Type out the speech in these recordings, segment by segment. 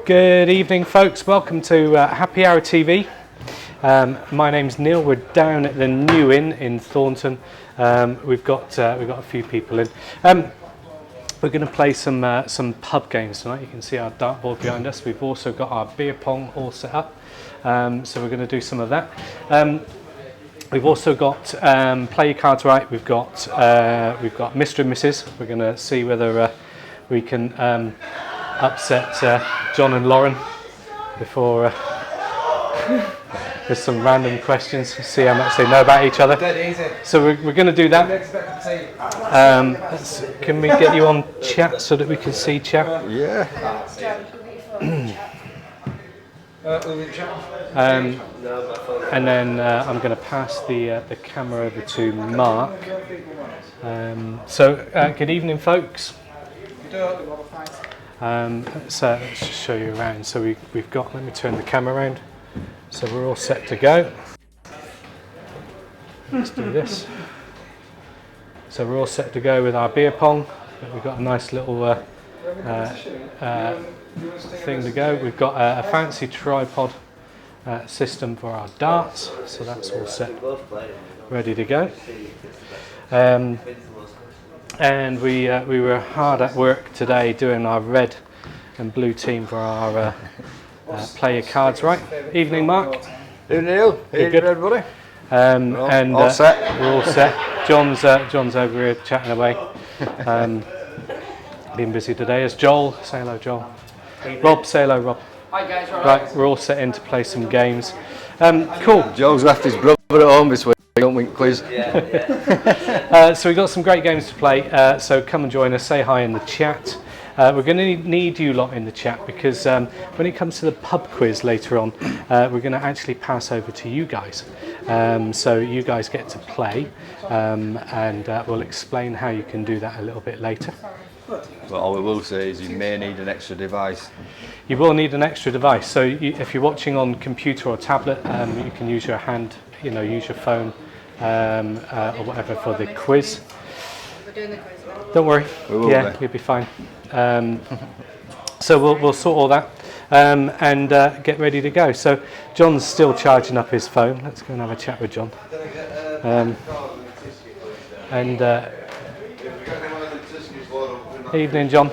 Good evening, folks. Welcome to Happy Hour TV. My name's Neil. We're down at the New Inn in Thornton. We've got a few people in. We're going to play some pub games tonight. You can see our dartboard behind us. We've also got our beer pong all set up. So we're going to do some of that. We've also got play your cards right. We've got Mr. and Mrs. We're going to see whether we can upset John and Lauren before with some random questions. See how much they know about each other. So we're going to do that. Can we get you on chat so that we can see chat? Yeah. And then I'm going to pass the camera over to Mark. Good evening, folks. Let's just show you around. So we've got, let me turn the camera around. So we're all set to go. Let's do this. So we're all set to go with our beer pong. We've got a nice little thing to go. We've got a fancy tripod system for our darts. So that's all set, ready to go. And we were hard at work today doing our red and blue team for our play your cards right. Evening, Mark. Evening, Neil. Evening, everybody. All set. We're all set. John's over here chatting away. Been busy today. As Joel, say hello, Joel. Rob, say hello, Rob. Hi guys. Right, we're all set in to play some games. Cool. Joel's left his brother at home this week. Don't win quiz. So we've got some great games to play, so come and join us, say hi in the chat. We're going to need you lot in the chat because when it comes to the pub quiz later on, we're going to actually pass over to you guys. So you guys get to play, and we'll explain how you can do that a little bit later. But all we will say is you may need an extra device. You will need an extra device, so if you're watching on computer or tablet, you can use your hand, use your phone, or whatever for the quiz. We're doing the quiz now. Don't worry. You'll be fine. So we'll sort all that and get ready to go. So John's still charging up his phone. Let's go and have a chat with John. Evening, John.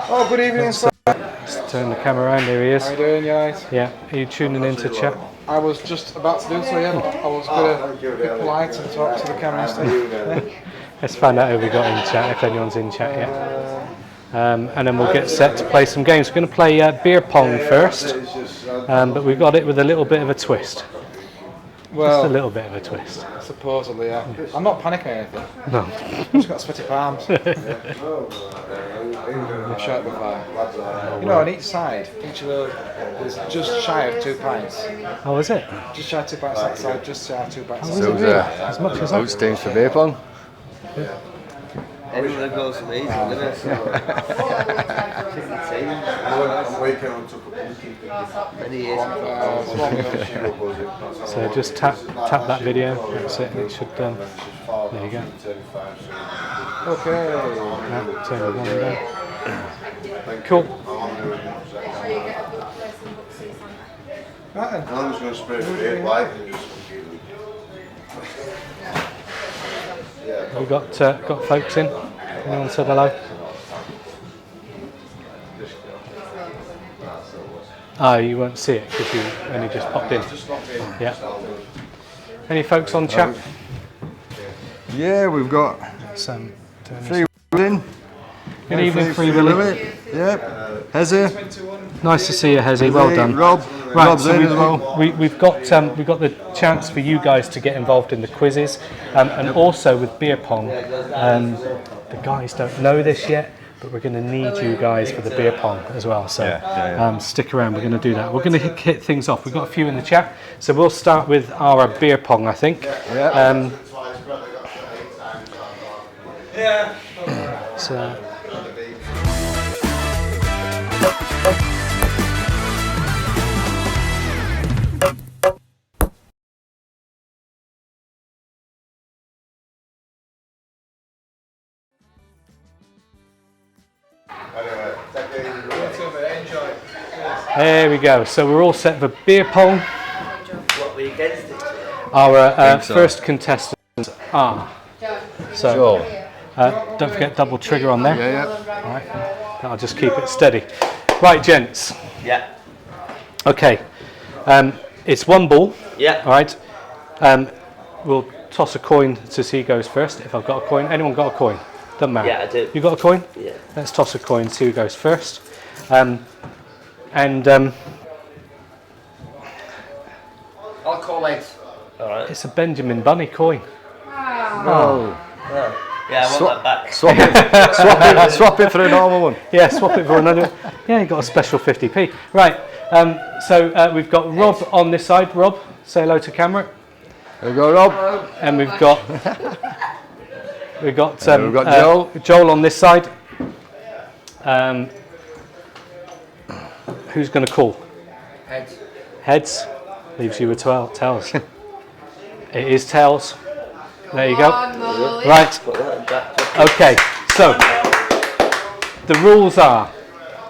Oh, good evening, sir. Let's turn the camera around. There he is. How you doing, you alright? Yeah. Are you tuning in to chat? I was just about to do so, yeah. I was going to be polite and talk to the camera instead. Let's find out who we got in chat, if anyone's in chat yet. And then we'll get set to play some games. We're going to play beer pong first, but we've got it with a little bit of a twist. Well, just a little bit of a twist. Supposedly, yeah. I'm not panicking or anything. No. I've just got sweaty palms. I'm sure it'll be fine. On each side, each of those is just shy of 2 pints. Oh, is it? Just shy of 2 pints that side, just shy of 2 pints that is side. it really? As much as that? Teams for beer pong. Yeah. Everyone goes amazing, isn't it? Many years. So just tap that video. That's it. It should. There you go. Okay. Turn the volume down. Cool. Right then. I'm just going to spray the light and just We got folks in. Anyone said hello? Oh, you won't see it because you only just popped in. Yeah. Any folks on chat? Yeah, we've got three in. Good evening, Free Willy. Yep. Hezzy. Nice to see you, Hezzy. Well done. Rob. Right, Rob's so in as well. we've got the chance for you guys to get involved in the quizzes, and also with beer pong. The guys don't know this yet, but we're going to need you guys for the beer pong as well. So stick around. We're going to do that. We're going to hit things off. We've got a few in the chat, so we'll start with our beer pong, I think. So. Anyway, take it easy. Enjoy. There we go. So we're all set for beer pong. What were you against it? Our Think so. first contestants are. So don't forget double trigger on there. Yeah. All right. I'll just keep it steady. Right, gents. Yeah. Okay. It's one ball. Yeah. All right. We'll toss a coin to see who goes first. If I've got a coin. Anyone got a coin? Doesn't matter. Yeah, I do. You got a coin? Yeah. Let's toss a coin, see who goes first. I'll call it. All right. It's a Benjamin Bunny coin. Oh. Yeah, I want that back. Swap it for a normal one. Yeah, swap it for another. Yeah, you got a special 50p. Right. So we've got Rob on this side. Rob, say hello to camera. There we go, Rob. And we've got Joel. Joel on this side. Who's going to call? Heads. Heads. Leaves you with tails. It is tails. There you go. Right. Put that back. Okay. So the rules are: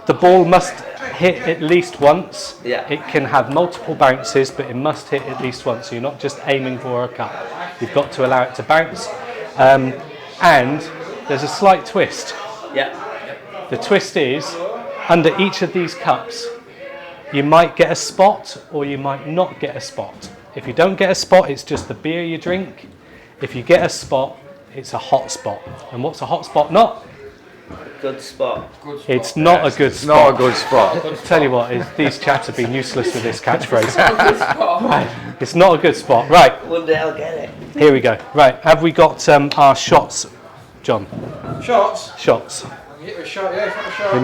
the ball must hit at least once. Yeah. It can have multiple bounces, but it must hit at least once. So you're not just aiming for a cup. You've got to allow it to bounce. And there's a slight twist. Yeah. The twist is, under each of these cups, you might get a spot or you might not get a spot. If you don't get a spot, it's just the beer you drink. If you get a spot, it's a hot spot. And what's a hot spot not? Good spot. It's not a good It's spot. not a good spot. Tell you what, these chaps have been useless with this catchphrase. Right. It's not a good spot. Right, One day I'll get it. here we go. Right, have we got our shots, John? Shots. Shots. Get you a shot, yeah, for a shot.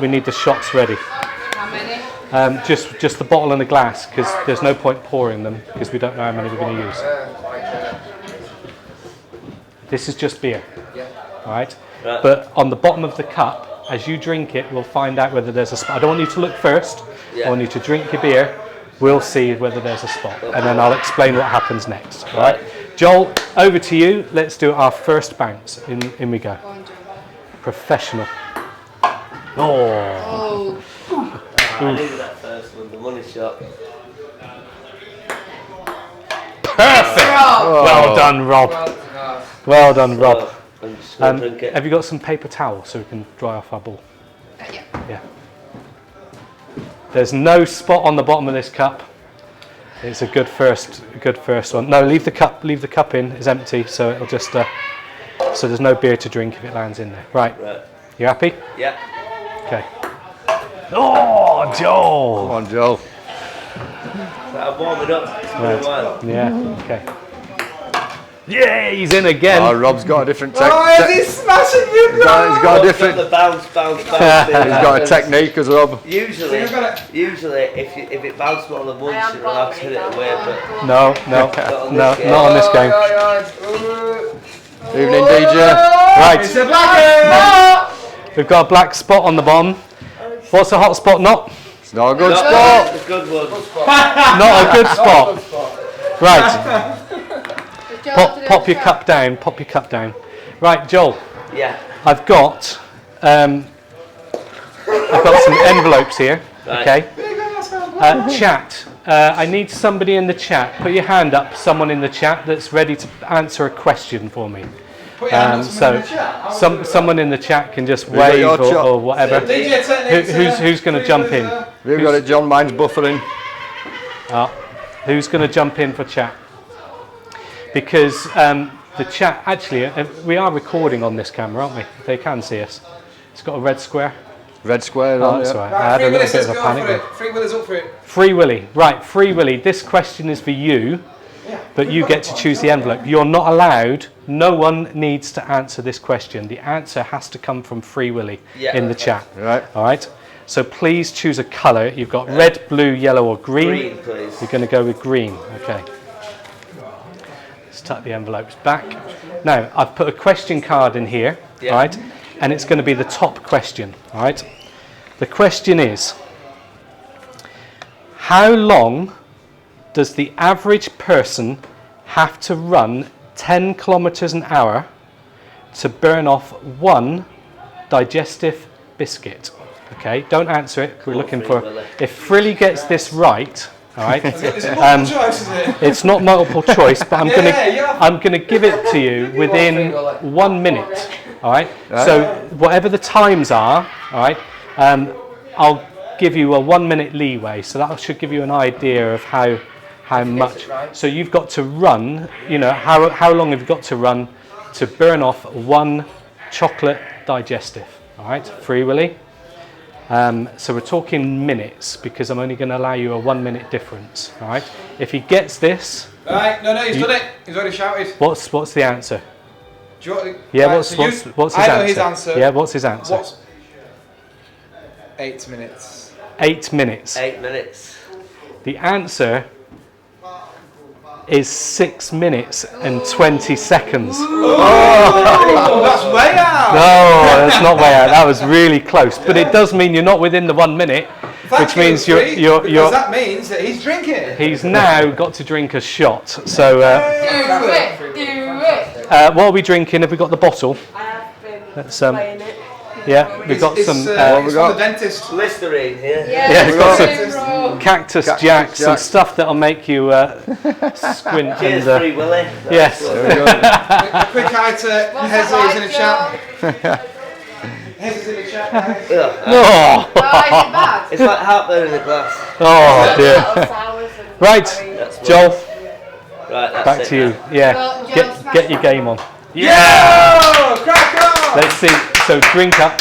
We need the shots ready. How many? Just the bottle and the glass, because there's no point pouring them because we don't know how many we're going to use. This is just beer. Yeah. All right. Right. But on the bottom of the cup, as you drink it, we'll find out whether there's a spot. I don't want you to look first. Yeah. I want you to drink your beer. We'll see whether there's a spot, and then I'll explain what happens next. All right. Joel, over to you. Let's do our first bounce. In we go. Go on, Joe. Professional. Oh. Oh, I needed that first one, the money shot. Perfect. Well done, Rob. Well done, Rob. I'm just going to drink it. Have you got some paper towel so we can dry off our ball? yeah. Yeah. There's no spot on the bottom of this cup. It's a good first one. No, leave the cup in. It's empty, so it'll just so there's no beer to drink if it lands in there. Right. Right. You happy? Yeah. Okay. Oh, Joel. Come on, Joel. I'm warming up. It's been a while. Yeah. Okay. Yeah, he's in again. Oh, Rob's got a different Oh, is he smashing you, He's got a Got different. the bounce He's got a technique as well. Usually, if it bounces more than once, you're allowed to hit it away, but No, not on this game. Evening, DJ. Right. It's a black. We've got a black spot on the bottom. What's a hot spot? Not It's not a good no, spot. it's a good one. not a good spot. Right. Does Joe have to do Pop the your shot? cup down. Pop your cup down. Right, Joel. Yeah. I've got some envelopes here. Right. Okay. Chat. I need somebody in the chat. Put your hand up. Someone in the chat that's ready to answer a question for me. Put your hand up, someone in the chat. Someone in the chat can just got wave your shot. or whatever. DJ techniques, Who's going to jump in? We've got it, John. Mine's buffering. Who's going to jump in for chat? Because the chat, actually, we are recording on this camera, aren't we? They can see us. It's got a red square. Red square. Oh, on that's it. all right. I Right, had a Free little Willis, bit let's of a go panic for there. it. Free Willis up for it. Free Willy. Right, Free Willy. This question is for you, but you get to choose the envelope. You're not allowed, no one needs to answer this question. The answer has to come from Free Willy in the chat. Right. All right? So please choose a colour. You've got red, blue, yellow or green. Green, please. You're going to go with green. Okay. Let's tuck the envelopes back. Now, I've put a question card in here, Yeah. all right? And it's going to be the top question, all right? The question is, how long does the average person have to run 10 kilometers an hour to burn off one digestive biscuit? Okay, don't answer it. We're looking for. Willie. If Frilly gets this right, all right. Is it multiple choice, is it? It's not multiple choice, but Yeah. I'm gonna give it to you within 1 minute. All right. So whatever the times are, all right. I'll give you a 1 minute leeway, so that should give you an idea of how much. So you've got to run. You know how long have you got to run to burn off one chocolate digestive? All right, Free Willy. So we're talking minutes because I'm only going to allow you a 1 minute difference. All right. If he gets this, Right, no, he's done it. He's already shouted. what's the answer? Do you want to, Yeah, right, what's his I answer? know his answer. Yeah, what's his answer? What's 8 minutes? 8 minutes. 8 minutes. The answer is 6 minutes and 20 seconds. Oh, that's way out. No, that's not way out. That was really close. But it does mean you're not within the 1 minute, which means because that means that he's drinking. He's now got to drink a shot. So Do it. what are we drinking? Have we got the bottle? I have been Let's playing it. yeah, we've got some It's from the dentist. Listerine here. Yeah, we've got some. Cactus Jack, some stuff that'll make you squint Cheers, and Free Willie. yes. A quick hi to Hezzy who's in the Joe? chat. Hezzy's in the chat, guys. Ugh. Oh, Oh, is it bad? It's like heartburn in a glass. oh dear. Little sours and Right, That's Joel, Right, that's back it to you. now. Yeah, Well, Joel, get smash your on. game on. Yeah! Crack on! Let's see. So drink up.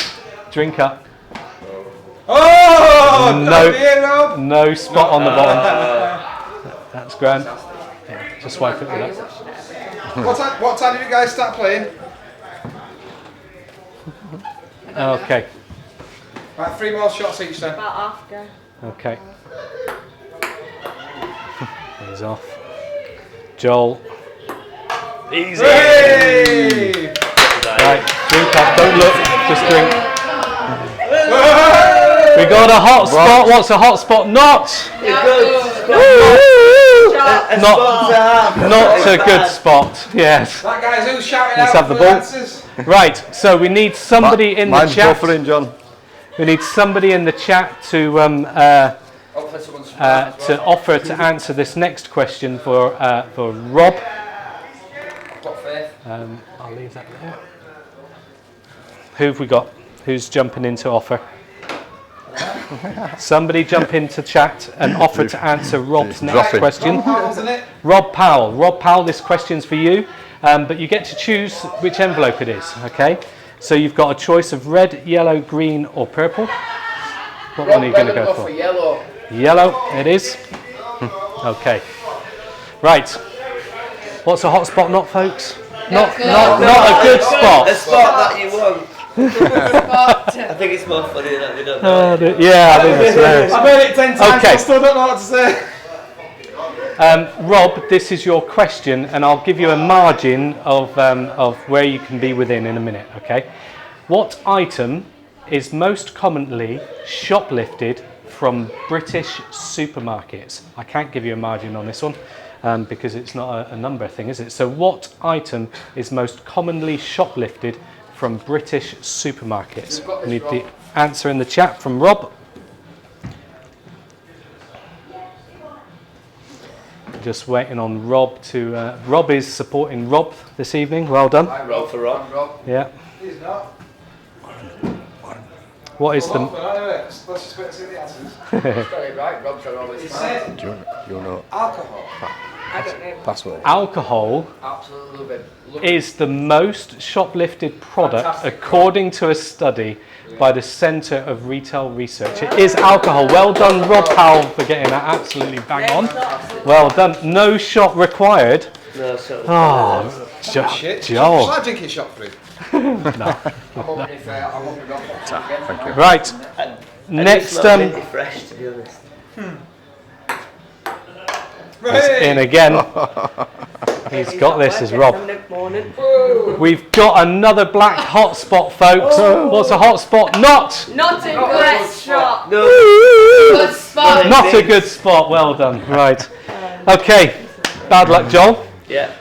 Oh! No. Beer, Rob. No spot on the bottom. That's grand. Yeah, just wipe it with that. What time did you guys start playing? Okay. Right, 3 more shots each then. about after. Okay. He's off. Joel. Easy. Hey! Right, drink up. Don't look. Just drink. We got a hot spot. What's a hot spot? Not. Not a good spot. Yes. That guy's who's shouting Let's out have the for ball. answers. Right. So we need somebody in the Mine's chat. buffering, John. We need somebody in the chat to Hopefully someone's smart as well. to offer to answer this next question for Rob. Got faith. I'll leave that there. Who have we got? Who's jumping in to offer? Somebody jump into chat and offer to answer Rob's next dropping. question. Isn't it? Rob Powell, this question's for you, but you get to choose which envelope it is, okay? So you've got a choice of red, yellow, green or purple. What one are you going to go for? Yellow. Yellow, it is. Okay. Right. What's a hot spot not, folks? Not a good A spot. spot that you want. Spot. I think it's more funny that we don't know. Yeah, I think it's hilarious. I've heard it 10 times, Okay. I still don't know what to say. Rob, this is your question, and I'll give you a margin of where you can be within in a minute, okay? What item is most commonly shoplifted from British supermarkets? I can't give you a margin on this one because it's not a number thing, is it? So what item is most commonly shoplifted from British supermarkets? We need the answer in the chat from Rob. Just waiting on Rob to... Rob is supporting Rob this evening. Well done. Roll for Rob. Yeah. He's not. What is the... Let's just wait and see the answers. Got it right, Rob's got all He his said You know. alcohol. I don't know. Password. Alcohol Absolutely. is the most shoplifted product Fantastic. according to a study by the Centre of Retail Research. It is alcohol. Well done, Rob Powell, for getting that absolutely bang on. Well done. No shot required. No, so Oh, Shit. Joel. Shall I drink it shot through? I'm hoping if I'm hoping not to Thank you. Right. Next minty fresh, to be honest. is in again. He's got this as Rob. Morning. We've got another black hotspot, folks. What's a hotspot? Not Not in the restaurant. No. Good spot. Not a good spot. Well done. Right. Okay. Bad luck, Joel. Yeah.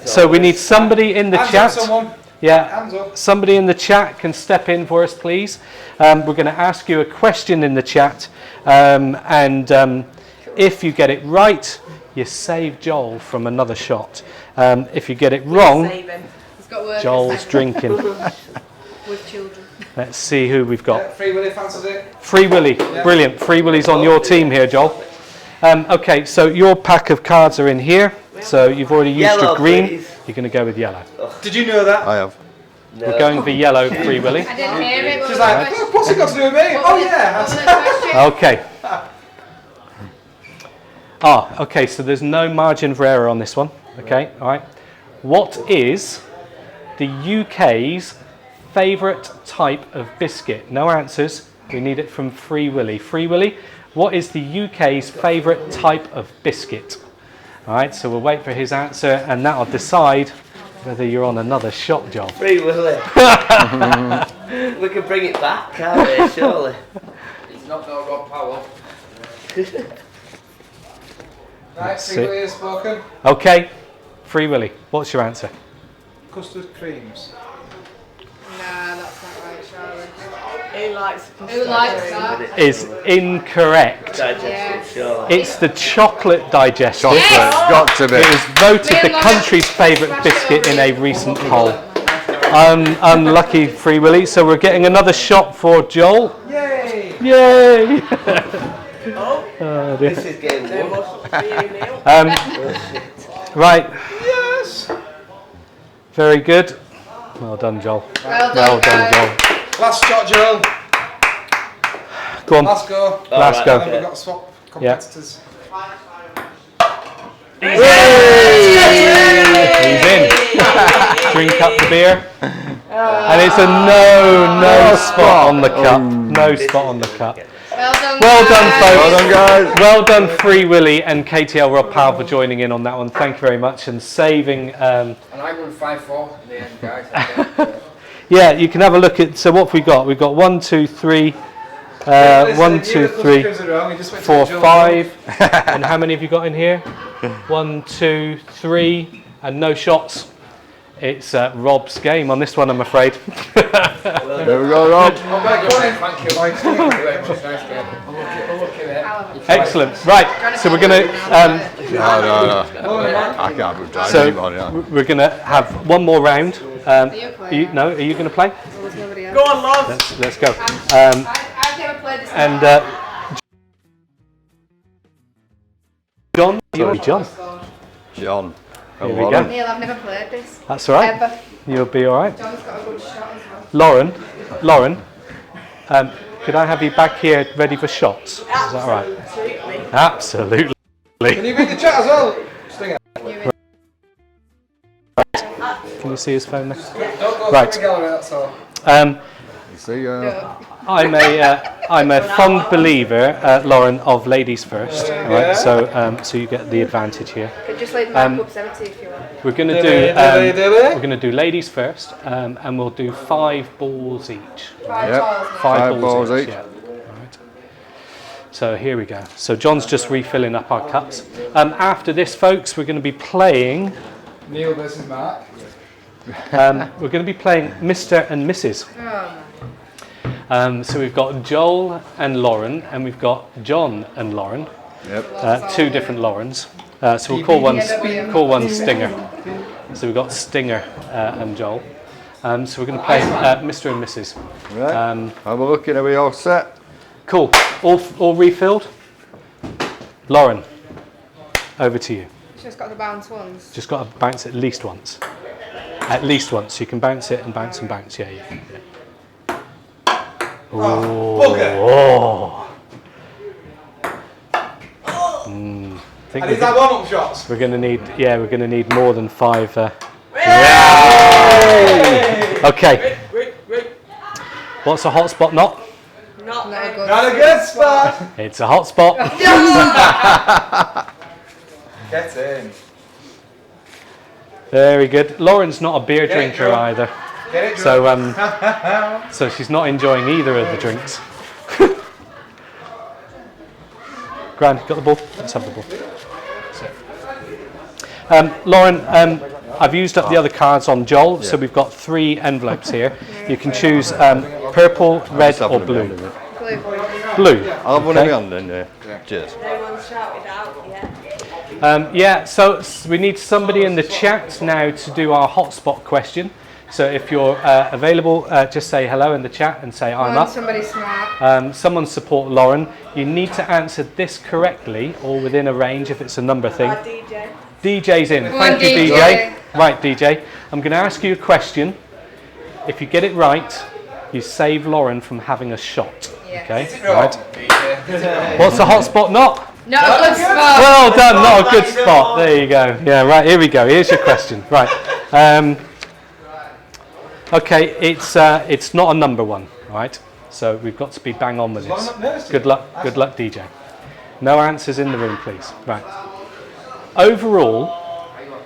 So we need somebody in the Hands up, chat. someone. Yeah. Hands up. Somebody in the chat can step in for us, please. We're going to ask you a question in the chat, and if you get it right, you save Joel from another shot. If you get it wrong, Saving. He's got work. Joel's drinking. With children. Let's see who we've got. Free Willy fancies it. Free Willy, brilliant. Free Willy's on your team here, Joel. Okay, so your pack of cards are in here. So you've already used Yellow, your green. please. You're going to go with yellow. Did you know that? I have. No. We're going for yellow, Free Willy. I didn't hear it. She's like, what's it got to do with me? Oh yeah. Okay. Okay, so there's no margin for error on this one. Okay, all right. What is the UK's favourite type of biscuit? No answers. We need it from Free Willy. Free Willy, what is the UK's favourite type of biscuit? All right, so we'll wait for his answer, and that'll decide whether you're on another shot, Joel. Free Willy. We can bring it back, can't we? Surely. It's not no Rob Powell. Right, Free Willy has spoken. Okay, Free Willy, what's your answer? Custard creams. Nah, that's not right, Charlie. Who likes Who likes that? Is incorrect. Digestive, surely. It's the chocolate digestive. Chocolate, got to be. It was voted Me the and Lauren country's favourite smashed biscuit it in over a recent poll. Unlucky, Free Willy. So we're getting another shot for Joel. Yay! Yay! Oh, dear. This is getting there worse. must be a meal. Right, Yes! very good. Well done, Joel. Well done, Well done, guys. Joel. Last shot, Joel. Go on. Last go. Last Alright, go. And then okay. we've got to swap competitors. He's in. Drink up the beer. And it's a no spot on the cup. No spot on the cup. Well done, Well done, guys. folks. Well done, guys. Well done, Free Willy and KTL Rob Powell for joining in on that one. Thank you very much, and saving. And I won 5-4 in the end, guys. Yeah, you can have a look at. So what have we got? We've got 1, 2, 3, 1, 2, 3, 4, 5. And how many have you got in here? 1, 2, 3, and no shots. It's Rob's game on this one, I'm afraid. There we go, Rob. Thank you. Thank you very much. Nice game. I'll look at it. Excellent. Right. So we're going to. No. I can't be driving So anymore, yeah. we're going to have one more round. Are you playing? Are you going to play? Or was nobody else? Go on, love. Let's go. I've never played this. And John, you're John. John. Here we go. Neil, I've never played this. That's all right. Ever. You'll be all right. John's got a good shot as well. Lauren, could I have you back here ready for shots? Is that all right? Absolutely. Absolutely. Can you read the chat as well? Stinger. Can you see his phone there? Don't go Right. through the gallery, that's all. You see, No. I'm a fond believer, Lauren, of ladies first. All right, so you get the advantage here. Could just leave my cups empty if you want. We're going to Dilly, do dilly. we're going to do ladies first, and we'll do 5 balls each. 5 Yep. balls. 5 balls each. Yeah. Right. So here we go. So John's just refilling up our cups. After this, folks, we're going to be playing. Neil versus Mark. We're going to be playing Mr. and Mrs. So we've got Joel and Lauren, and we've got John and Lauren. Yep. 2 different Laurens. So we'll call one Stinger. So we've got Stinger and Joel. So we're going to play Mr. and Mrs. Right. Have a look, are we all set? Cool. All refilled? Lauren, over to you. Just got to bounce once. Just got to bounce at least once. At least once. You can bounce it and bounce and bounce. Yeah. Oh. I think And is that warm-up shots? we're going to need more than 5. Okay. Wait. What's a hot spot not? Not Not a good. Not a good spot. It's a hot spot. Get in. Very good. Lauren's not a beer Get it, drinker Joel. either. Get it, So so she's not enjoying either of the drinks. Grant, got the ball? Let's have the ball. Lauren, I've used up the other cards on Joel, so we've got 3 envelopes here. You can choose purple, red, or blue. Blue. Blue. I'll have one of you on then. Cheers. No one's shouted out yet. Yeah, so we need somebody in the chat now to do our hotspot question. So if you're available, just say hello in the chat and say I'm up. Somebody smart. Someone support Lauren. You need to answer this correctly or within a range if it's a number thing. DJ. DJ's in. Come Thank on, you, DJ. DJ. Right, DJ. I'm going to ask you a question. If you get it right, you save Lauren from having a shot. Yeah. Okay? Wrong, Right. DJ. What's the hotspot not? Not a good spot. Well done, not a good spot. There you go. Yeah, right, here we go. Here's your question. Right. Okay, it's not a number one, right? So we've got to be bang on with this. Good luck, DJ. No answers in the room, please. Right. Overall,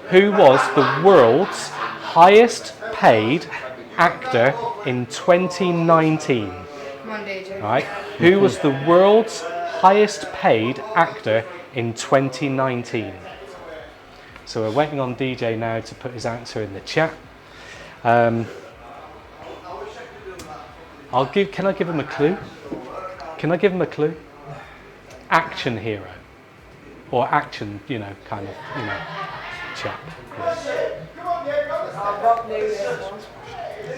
who was the world's highest paid actor in 2019? Come on, DJ. Right. Who was the world's highest paid actor in 2019? So we're waiting on DJ now to put his answer in the chat. Can I give him a clue? Can I give him a clue? Action hero. Or action, kind of, chap.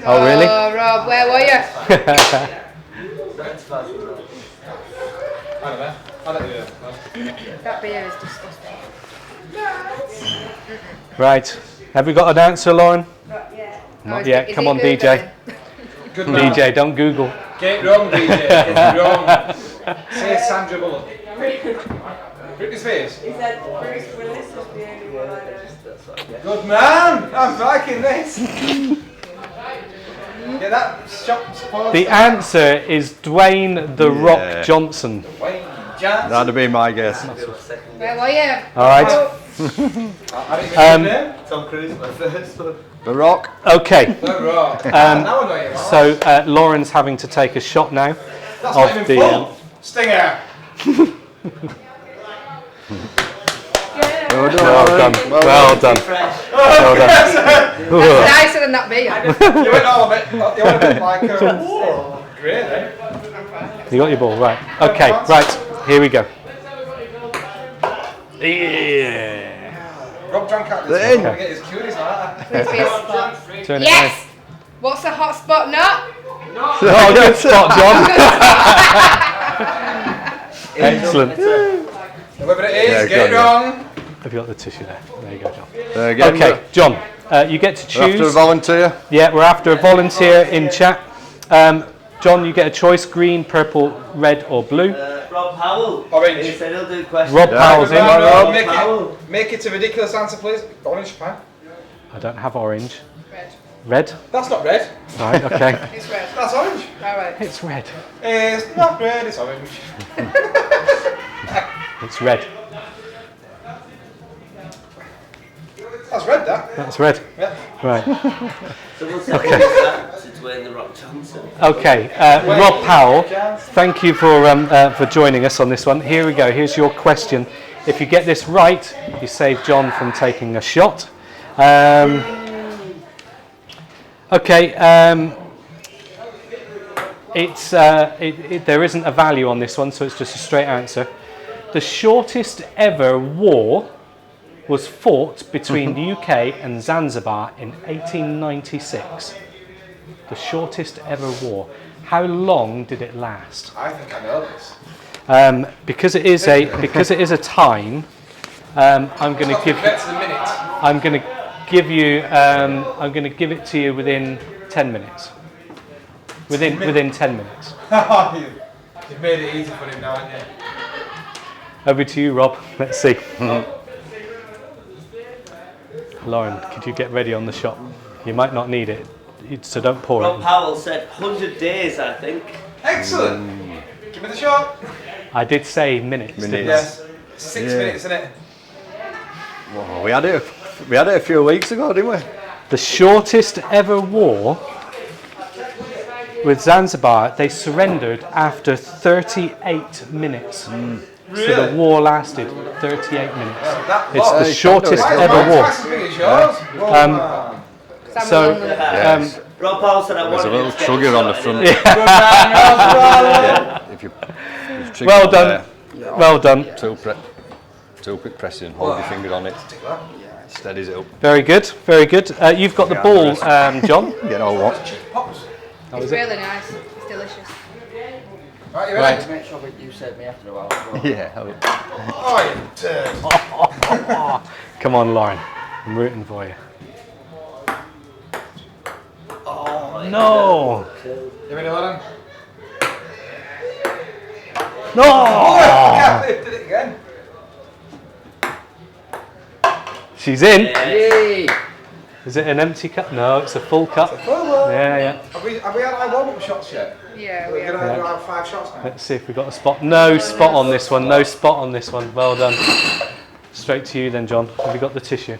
Oh, really? Oh, Rob, where were you? That beer is disgusting. Right. Have we got an answer, Lauren? Not Is yet. it Come on, Googling? DJ. Good man. DJ, don't Google. Get it wrong, DJ. Get it wrong. Say Sandra Bullock. Britney Spears. He said Bruce Willis was the only one I know. Good man. I'm liking this. Get that shop support. The answer is Dwayne "The Rock" Johnson. Wayne Johnson. That'd be my guess. Where were you? All right. I didn't even know. Tom Cruise, my first one. The Rock. Okay. No, right. Now I know you. So Lauren's having to take a shot now That's not of even the. full. Stinger. Well Well done. Well done. Fresh. Well done. That's nicer than that beer. You went all a bit. You went a bit like great then. You got your ball right. Okay. Right. Here we go. Yeah. Rob drank out this Then. one. Get his cuties like that. Please be a spot. Turn it Yes! What's the hot spot not? round. Oh, good spot, John. Excellent. Whoever it is, Yeah, get it go on, wrong. Have you got the tissue there? There you go, John. Again, Okay, John. You get to we're after a choose. volunteer. Yeah, we're after a volunteer in chat. John, you get a choice: green, purple, red, or blue. Rob Powell. Orange. He said he'll do questions. Rob Powell's in. Rob, Rob make Powell. it a ridiculous answer, please. Orange, fine. I don't have orange. Red. Red? That's not red. Right, okay. It's red. That's orange. Alright. It's red. It's not red, it's orange. It's red. That's red, that. That's red. Yeah. Right. So we'll say that to Dwayne The Rock Johnson. Okay. Rob Powell, thank you for joining us on this one. Here we go. Here's your question. If you get this right, you save John from taking a shot. Okay. There isn't a value on this one, so it's just a straight answer. The shortest ever war was fought between the UK and Zanzibar in 1896. The shortest ever war. How long did it last? I think I know this. Because it is a time. I'm going to give. That's the minute. I'm going to give you. I'm going to give it to you within 10 minutes. Within 10 minutes. You've made it easy for him now, haven't you? Over to you, Rob. Let's see. Lauren, could you get ready on the shot? You might not need it, so don't pour Rob it. Powell said 100 days, I think. Excellent. Give me the shot. I did say minutes. didn't I? Yes. 6 minutes, isn't it? Whoa, we had it a few weeks ago, didn't we? The shortest ever war with Zanzibar, they surrendered after 38 minutes. So the war lasted 38 minutes. It's the shortest ever war. Rob Paul said I There's a wanted little to get trigger on the front. If you Well done. Well done. Too quick pressing, hold your finger on it. Steadies it up. Very good. Very good. You've got the ball, John. Get all what? It's really nice. It's delicious. Right, you ready? Make sure that you said me after a while. Yeah. Oh, you turd. Come on, Lauren. I'm rooting for you. Oh, No. You ready, Lauren? No. Yeah, did it again. She's in. Yay! Is it an empty cup? No, it's a full cup. Yeah. Have we had our warm-up shots yet? Yeah, We're going to have 5 shots now. Let's see if we got a spot. No spot on this one. No spot on this one. Well done. Straight to you then, John. Have you got the tissue?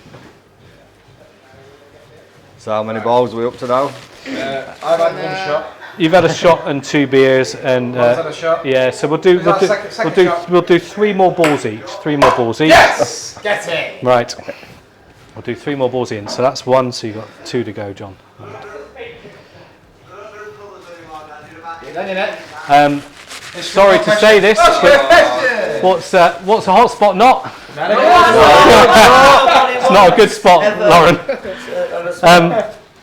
So how many balls are we up to now? I've had 1 shot. You've had a shot and 2 beers, and I've had a shot. yeah. So we'll do we'll do 3 more balls each. 3 more balls each. Yes! Get it! Right. We'll do 3 more balls in. So that's 1. So you've got 2 to go, John. Sorry to say this, but what's a hot spot not? It's not a good spot, Lauren.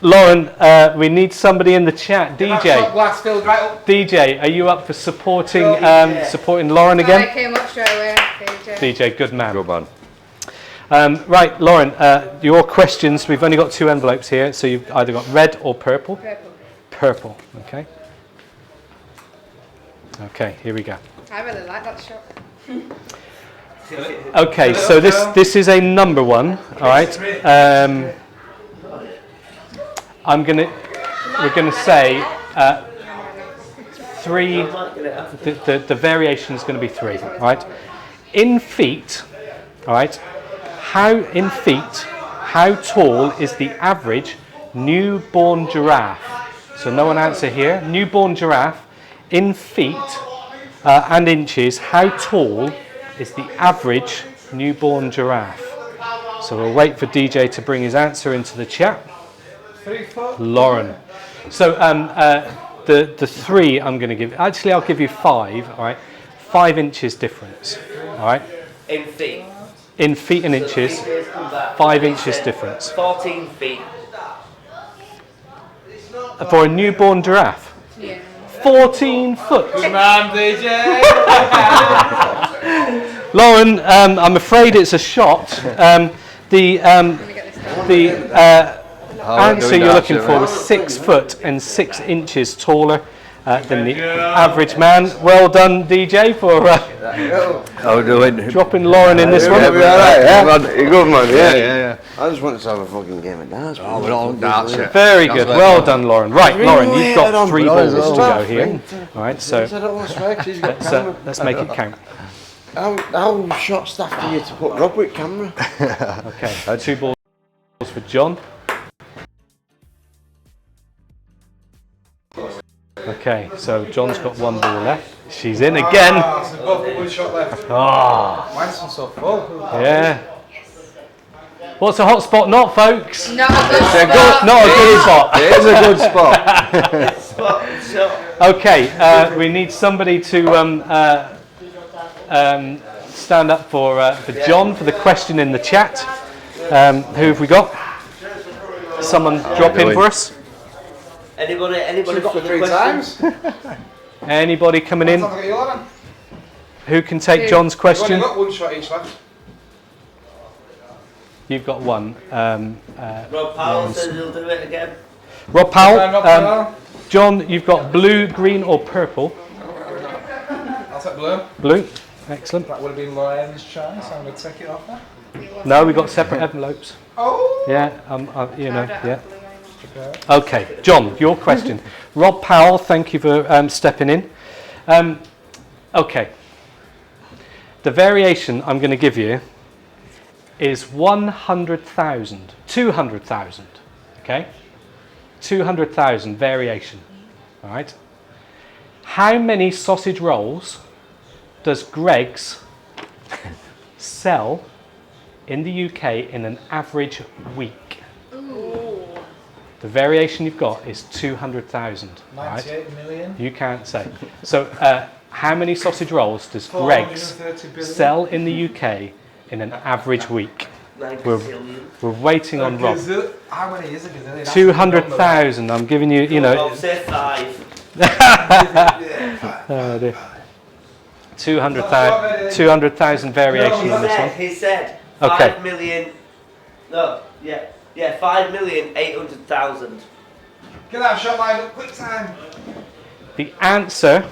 Lauren, we need somebody in the chat. DJ, Glass filled right up. DJ, are you up for supporting supporting Lauren I again? came up straight away. DJ, good man. Good man. Right, Lauren, your questions. We've only got 2 envelopes here, so you've either got red or purple. Purple. Purple. Okay. Okay, here we go. I really like that shot. Okay, so this is a number 1. All right. We're gonna say 3. The variation is going to be 3. All right. In feet. All right. How tall is the average newborn giraffe? So no one answer here. Newborn giraffe in feet and inches. How tall is the average newborn giraffe? So we'll wait for DJ to bring his answer into the chat. 3 foot. Lauren. So the 3 I'm going to give. Actually, I'll give you 5. All right. 5 inches difference. All right. in feet. In feet and inches, 5 inches difference. 14 feet. For a newborn giraffe. Yeah. 14 foot. Good man, DJ. Lauren, I'm afraid it's a shot. The answer you're looking for was 6 foot and 6 inches taller than the average man. Well done, DJ, for dropping Lauren in this one. You're good, man. Yeah. I just wanted to have a fucking game of darts. Oh, we're all darts yet. Very good. Well done, Lauren. Right, Lauren, you've got 3 balls to go here. All right, so let's make it count. How short staffed are you to put Rob with camera? Okay, 2 balls for John. Okay, so John's got 1 ball left. She's in again. So both got 1 shot left. Ah, Mine's so full. yeah. What's a hot spot not, folks? Not a good It's a spot. Not a good spot. It is a good spot. Okay, we need somebody to stand up for John for the question in the chat. Who have we got? Someone drop in for us. Anybody We've got for the 3 question? times. Anybody coming in? Sounds like a yellow then. Who can take John's We've question? only got 1 shot each left. You've got 1. Rob Powell says he'll do it again. Rob Powell. John, you've got blue, green, or purple? I'll take blue. Blue. Excellent. That would have been Lauren's choice. I'm going to take it off now. No, we've got separate envelopes. Oh! Yeah, yeah. Okay, John, your question. Rob Powell, thank you for stepping in. Okay. The variation I'm going to give you is 100,000. 200,000. Okay? 200,000 variation. All right. How many sausage rolls does Greg's sell in the UK in an average week? Ooh. The variation you've got is 200,000. 98 million. You can't say. So, how many sausage rolls does Greg's 430 billion. sell in the UK in an average week? 9 We're, gazillion. we're waiting on Rob. How many is it? 200,000. I'm giving you, you know. Rob, say 5. Oh dear. 200,000 variation on this one. He said Okay. 5 million. No, yeah, 5,800,000. Get that shot line up, quick time. The answer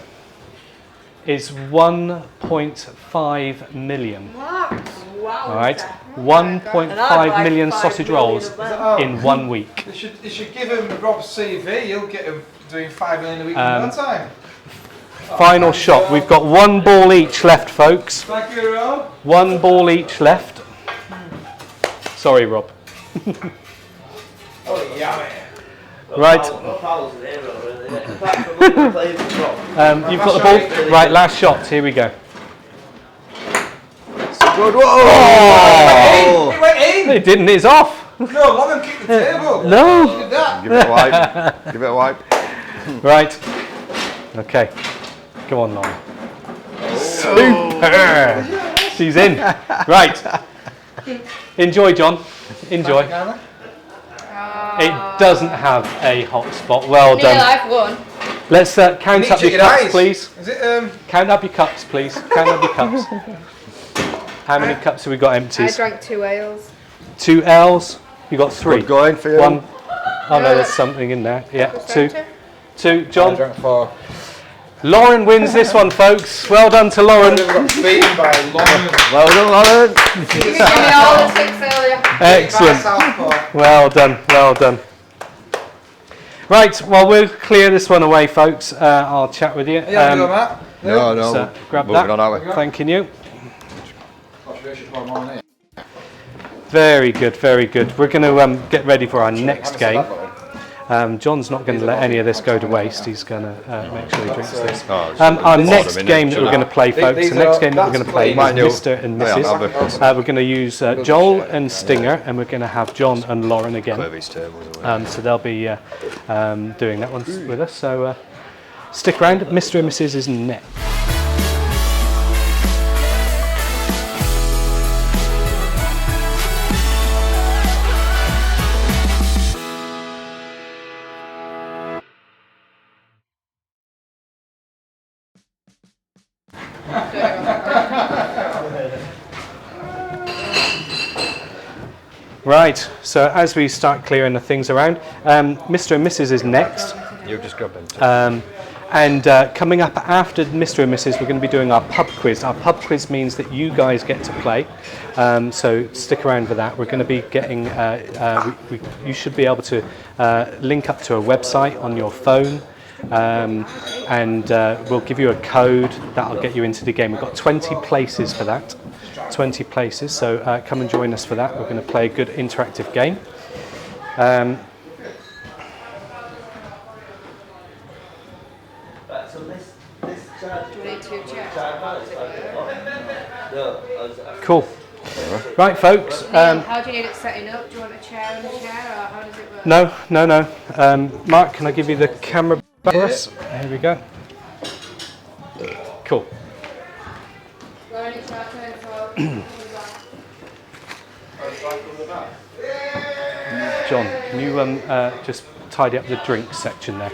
is 1.5 million. What? Wow. All right, And I'd 1.5 like million 5 sausage million rolls as well. in 1 week. You should give him Rob's CV. He'll get him doing 5 million a week in no time. Final shot. We've got 1 ball each left, folks. Thank you, Rob. 1 ball each left. Sorry, Rob. Oh, yummy. Right. Rob Powell's an hero, really. Apart from when he plays with Rob. You've got the ball. Right, last shot. Here we go. Good. Whoa! It went in. It didn't. It's off. No, Lauren kicked the table. No. Did that. Give it a wipe. Give it a wipe. Right. Okay. Go on, Lauren. Super. She's in. Right. Enjoy, John. Enjoy. It doesn't have a hot spot. Well Neil, done. I've won. Let's count up your cups, please. Is it Count up your cups, please. Count up your cups. How many cups have we got I empties? drank 2 ales. 2 L's. You got 3. Good going for you. 1. Oh no, there's something in there. Yeah, 2. 2. I John. drank 4. Lauren wins this one, folks. Well done to Lauren. We got beaten by Lauren. Well done, Lauren. Give me all the 6 earlier. Excellent. Well done. Well done. Right. Well, we'll clear this one away, folks. I'll chat with you. Yeah, go, Matt. No. So grab Moving that. on, aren't we? Thanking you. Very good, very good. We're going to get ready for our next game. John's not going to let any of this go to waste. He's going to make sure he drinks this. Our next game that we're going to play, folks, the next game that we're going to play is Mr. and Mrs. We're going to use Joel and Stinger, and we're going to have John and Lauren again. So they'll be doing that one with us. So stick around. Mr. and Mrs. is next. Right, so as we start clearing the things around, Mr. and Mrs. is next. You just grab them. And coming up after Mr. and Mrs., we're going to be doing our pub quiz. Our pub quiz means that you guys get to play, so stick around for that. We're going to be getting, you should be able to link up to a website on your phone, and we'll give you a code that'll get you into the game. We've got 20 places for that. 20 places, so come and join us for that. We're going to play a good interactive game. Right, so this charge. Do we need 2 chairs? No, Cool. Right, folks. Neil, how do you need it setting up? Do you want a chair and a chair, or how does it work? No. Mark, can I give you the camera back for us? Here we go. Cool. Lauren, it's our turn for John, can you just tidy up the drinks section there?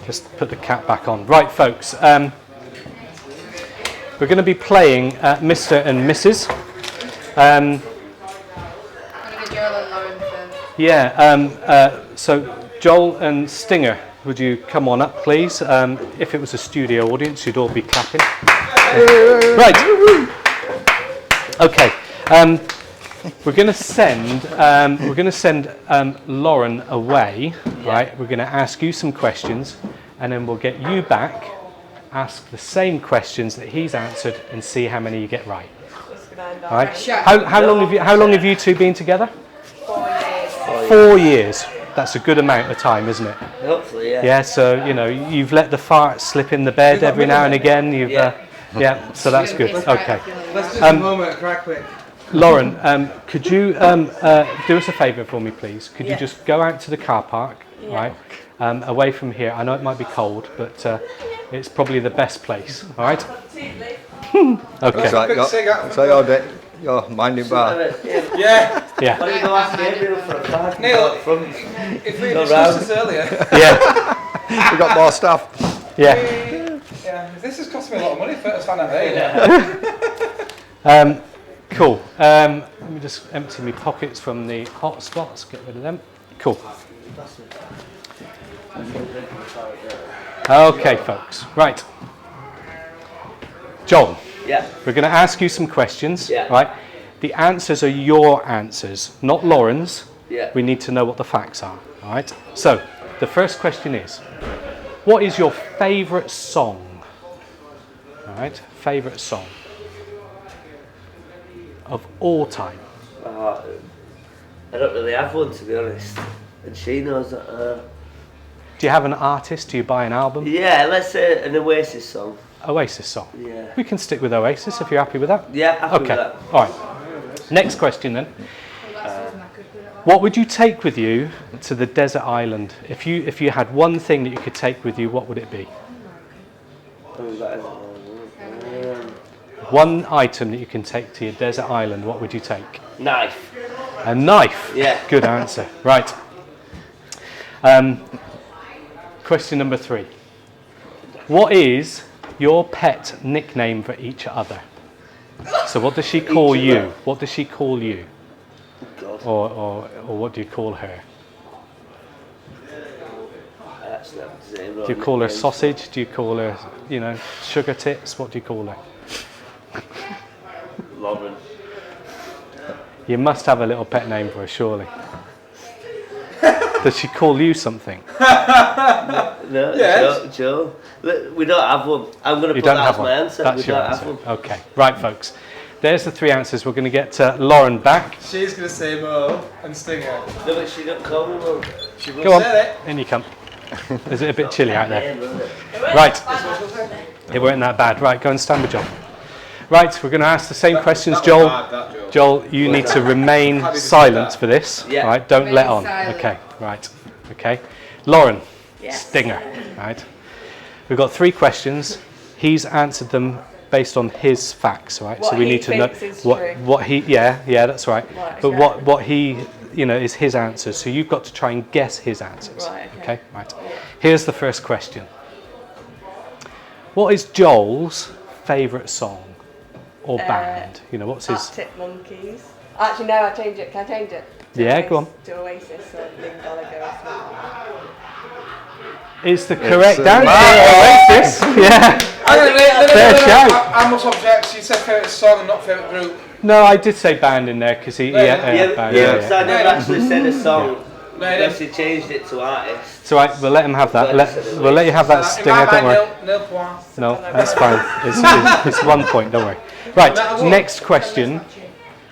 Just put the cap back on. Right, folks. We're going to be playing Mr. and Mrs. I'm going to do Joel and Lauren first. Yeah. So Joel and Stinger, would you come on up, please? If it was a studio audience, you'd all be clapping. Right. Okay. We're going to send Lauren away. Right. We're going to ask you some questions, and then we'll get you back, ask the same questions that he's answered, and see how many you get right. All right. Sure. How long have you two been together? 4 years. 4 years. That's a good amount of time, isn't it? Hopefully, yeah. Yeah, so, you know, you've let the fart slip in the bed every now and again. You've, yeah, so that's good. Okay. Let's do a moment of crack quick. Lauren, could you do us a favour for me, please? Could you just go out to the car park, right? Away from here. I know it might be cold, but it's probably the best place, all right? Okay. So you're minding bar. Yeah. Yeah. Why don't you go ask Gabriel for a card? Neil, From if we discussed this earlier, Yeah. We got more stuff. Yeah. yeah, this has cost me a lot of money for a stand up there. Cool. Let me just empty my pockets from the hot spots. Get rid of them. Cool. Okay, folks. Right. Joel. Yeah. We're going to ask you some questions. Yeah. Right. The answers are your answers, not Lauren's. Yeah. We need to know what the facts are. All right. So the first question is, what is your favourite song? All right. Favourite song of all time. I don't really have one, to be honest. And she knows that. Do you have an artist? Do you buy an album? Yeah, let's say an Oasis song. Oasis song. Yeah. We can stick with Oasis if you're happy with that. Yeah, happy Okay. with that. All right. Next question then. What would you take with you to the desert island? If you had one thing that you could take with you, what would it be? One item that you can take to your desert island, what would you take? Knife. A knife. Yeah. Good answer. Right. Question number 3. What is your pet nickname for each other? So what does she call you? What does she call you? God. Or what do you call her? I actually have zero Do you call her nicknames. sausage? Do you call her, sugar tits? What do you call her? Lauren. You must have a little pet name for her, surely. Does she call you something? No, Yes. Joe. Look, we don't have one. I'm going to You put don't that have as one. my answer. That's we your don't answer. have one. Okay, right, folks. There's the 3 answers. We're going to get Lauren back. She's going to say Mo and Stinger. No, but she don't call me one. She will Go on, say it. in you come. Is it a bit chilly out there? Name, isn't it? Right. It weren't that bad. Right, go and stand with Joel. Right, we're going to ask the same questions, That was Joel. bad, that, Joel. Joel, you need to remain How did you do silent that? for this. Yeah. Right, don't let on. silent. Okay, right. Okay. Lauren, Yes. Stinger. Right. We've got 3 questions. He's answered them based on his facts, right? What so we he need to know thinks is what true. what he yeah, that's right. Right, But okay. what he is his answers. So you've got to try and guess his answers. Right, okay. Right. Here's the first question. What is Joel's favourite song or band? What's his? Arctic Monkeys. Actually, no, I change it. Can I change it? Yeah, go on. To Oasis or Lynn Gallagher or something. Is the correct It's, answer. Oasis. Yeah. Fair shout. I must object. She said favourite song and not favourite group. No, I did say band in there because he. Yeah, Band, Yeah, because I never actually said a song. Yeah. She changed it to artist. It's all right. We'll let him have that. We'll let you have that In Stinger. my Don't worry. mind, nil point. No, that's fine. It's 1 point. Don't worry. Right. Next question.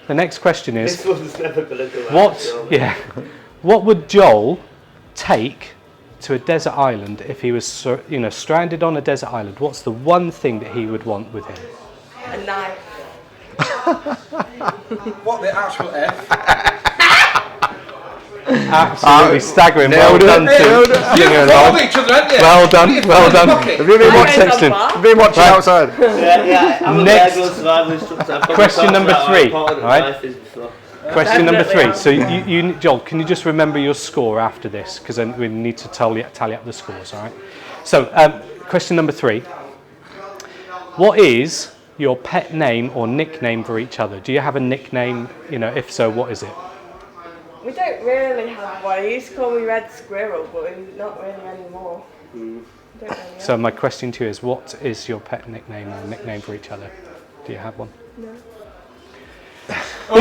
The next question is This one's never going to go out. what? Yeah. What would Joel take to a desert island if he was, stranded on a desert island? What's the one thing that he would want with him? A knife. What the actual F? Absolutely staggering. Well done to You Stinger and followed Lauren. each other, haven't you? Well done. Well done. Have you been watching, Excellent. outside? Yeah, I'm a Next. Lego survival instructor. I've probably Question talked number about how 3, important a right? knife is before. Question number 3. Definitely. So you Joel, can you just remember your score after this? Because then we need to tally up the scores. All right. So question number 3. What is your pet name or nickname for each other? Do you have a nickname? If so, what is it? We don't really have one. He used to call me Red Squirrel, but he's not really anymore. Don't really So my question to you is, what is your pet nickname or nickname for each other? Do you have one? No. Oh,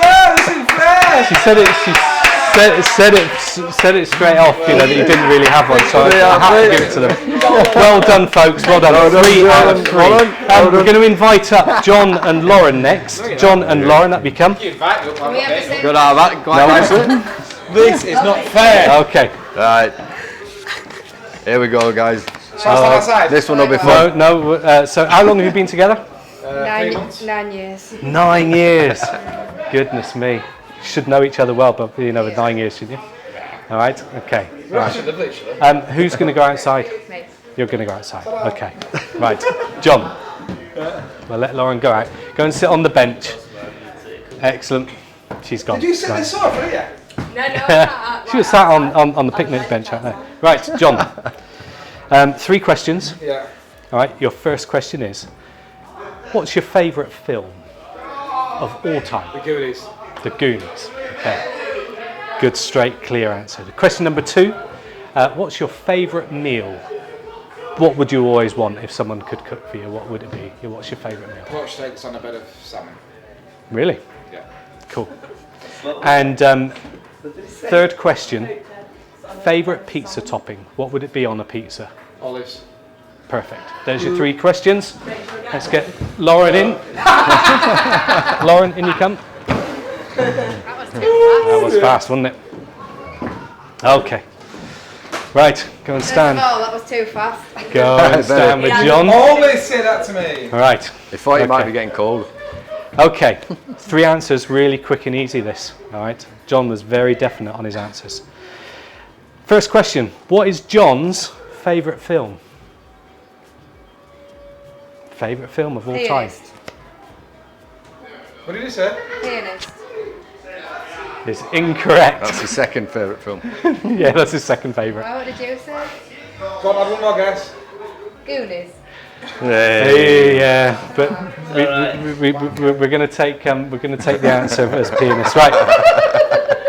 no, this is fair. She said it. said it straight off, you know, that you didn't really have one, so I have to give it to them. Well done, folks. Well done. 3 out of 3. We're going to invite up John and Lauren next. John and Lauren, up you come. Can we have the same? Good out of that. Quite nicely. This is not fair. Okay. Right. Here we go, guys. This one will be fun. No. So how long have you been together? 9 years. 9 years. Goodness me. Should know each other well, but you know, with 9 years, shouldn't you? All right. Okay. Right. Who's going to go outside? Me. You're going to go outside. Okay. Right. John. We'll let Lauren go out. Go and sit on the bench. Excellent. She's gone. Did you sit on the sofa, yeah? No, She was sat on the picnic bench out there. Right, John. 3 questions. Yeah. All right. Your first question is, what's your favourite film of all time? The Goonies. The Goonies. Okay. Good, straight, clear answer. Question number 2. What's your favourite meal? What would you always want if someone could cook for you? What would it be? What's your favourite meal? Pork steaks on a bed of salmon. Really? Yeah. Cool. And third question. Favourite pizza topping? What would it be on a pizza? Olives. Perfect. There's your 3 questions. Let's get Lauren in. Lauren, in you come. That was fast, wasn't it? Okay. Right, go and stand. Oh, that was too fast. Go and stand with John. Always say that to me. All right. They thought you might Okay. be getting cold. Okay. 3 answers, really quick and easy this. All right. John was very definite on his answers. First question. What is John's favourite film? Favourite film of all time? Pianist. What did you say? Pianist. Is incorrect. That's his second favourite film. Yeah, that's his second favourite. What did you say? Go on, have one more guess. Goonies. Hey, yeah, but we're going to take the answer as pianist. Right.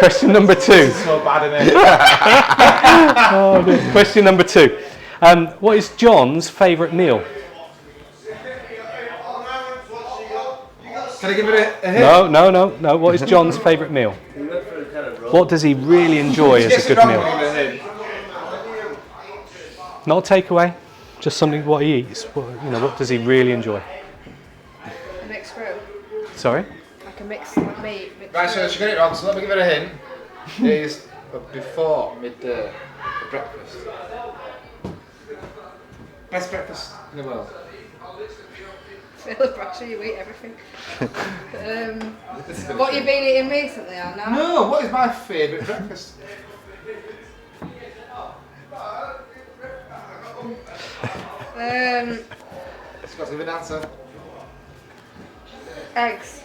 Question number 2. So bad in it. Oh, no. Question number 2. What is John's favourite meal? Can I give it a hint? No. What is John's favourite meal? What does he really enjoy as a good meal? Not a takeaway, just something what he eats. What does he really enjoy? A mixed grill. Sorry? Like a mixed meat. Right, so she got it wrong, so let me give it a hint. It is before midday for breakfast. Best breakfast in the world. Philip, actually, you eat everything. What you been eating recently or now? No, what is my favourite breakfast? It's got to give an answer. Eggs.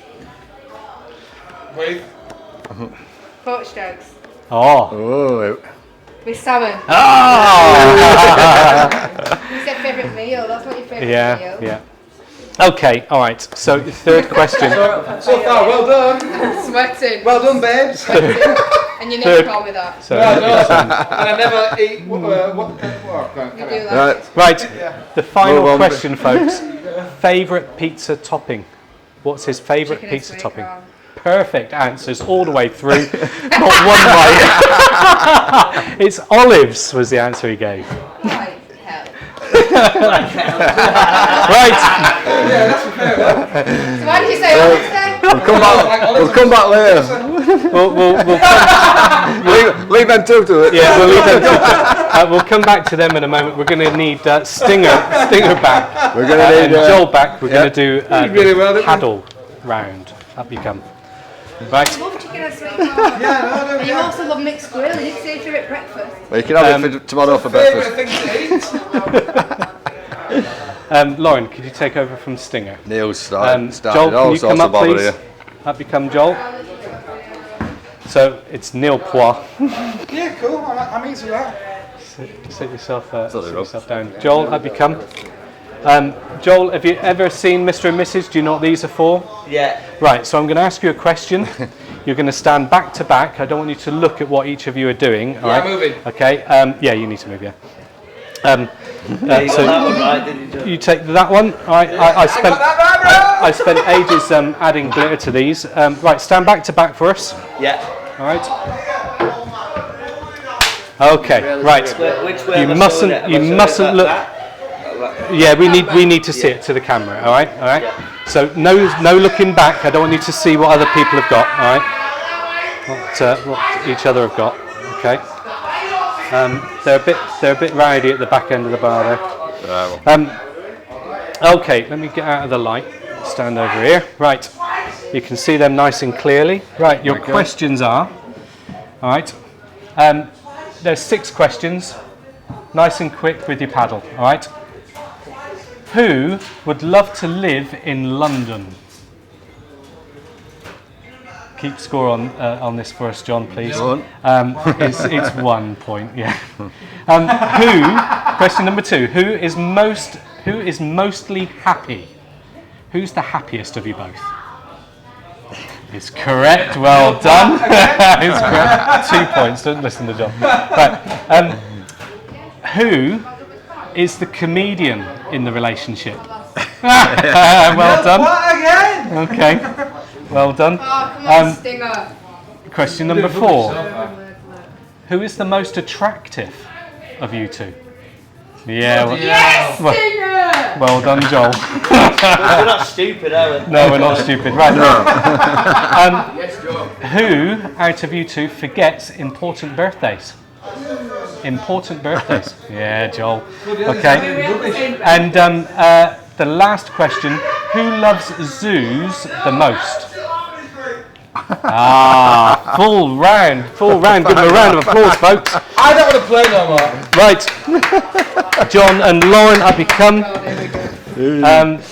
With? Poached eggs. Oh. Oh. With salmon. Oh! You said favourite meal, that's not your favourite meal. Yeah. Okay, all right. So third question. So far, well done. Sweating. Well done, babes. And you never call me that. So, No, and I never eat. You do like right. it. Right. The final Move on. question, folks. Favourite pizza topping? What's his favourite Chicken and pizza sweet topping? corn. Perfect answers all the way through. Not one right. It's olives was the answer he gave. Right, hell. Right. Yeah, that's a fair one. So why did you say olives then? We'll come back later. Leave them two to it. Yeah, we'll leave them. We'll come back to them in a moment. We're going to need Stinger back. We're going to And need Joel back. We're going to do really well, didn't we? paddle round. Up you come. Right. I love chicken and sweet corn. Yeah, And you also love mixed grill. You didn't say if you're at breakfast. Well, you can have it for tomorrow for breakfast. Favourite thing to eat? Lauren, could you take over from Stinger? Neil's started Joel, can all you sorts come of up, bother please? here. Up you come, Joel. So it's Neil Poir. Yeah, cool. I'm into that. Sit yourself Rob. down. Joel, up you come. Joel, have you ever seen Mr. and Mrs.? Do you know what these are for? Yeah. Right, so I'm going to ask you a question. You're going to stand back to back. I don't want you to look at what each of you are doing. All right? moving. Okay. Yeah, you need to move. Yeah. You got that one right, didn't you? You take that one. All right. I spent ages adding glitter to these. Right, stand back to back for us. Yeah. All right. Okay, right. Which way You am I mustn't. showing it? Am You I showing it mustn't like look. that? Yeah, we need to see it to the camera. All right, all right. So no looking back. I don't want you to see what other people have got. All right. What each other have got. Okay. They're a bit rowdy at the back end of the bar there. Okay, let me get out of the light. Stand over here. Right. You can see them nice and clearly. Right. Your questions are. All right. There's 6 questions. Nice and quick with your paddle. All right. Who would love to live in London? Keep score on this for us, John, please. It's 1 point. Yeah. Question number 2. Who is mostly happy? Who's the happiest of you both? It's correct. Well done. It's correct. 2 points. Don't listen to John. Right. Who is the comedian in the relationship? Well done. What again? Okay. Well done. Oh, come on, Stinger. Question number 4. Who is the most attractive of you two? Yeah. Yes, Stinger! Well done, Joel. We're not stupid, are we? No, we're not stupid. Right. Yes, Joe. Who out of you two forgets important birthdays? Important birthdays. Yeah, Joel. Okay. And the last question: who loves zoos the most? Full round. Give them a round of applause, folks. I don't want to play no more. Right, John and Lauren, up you come.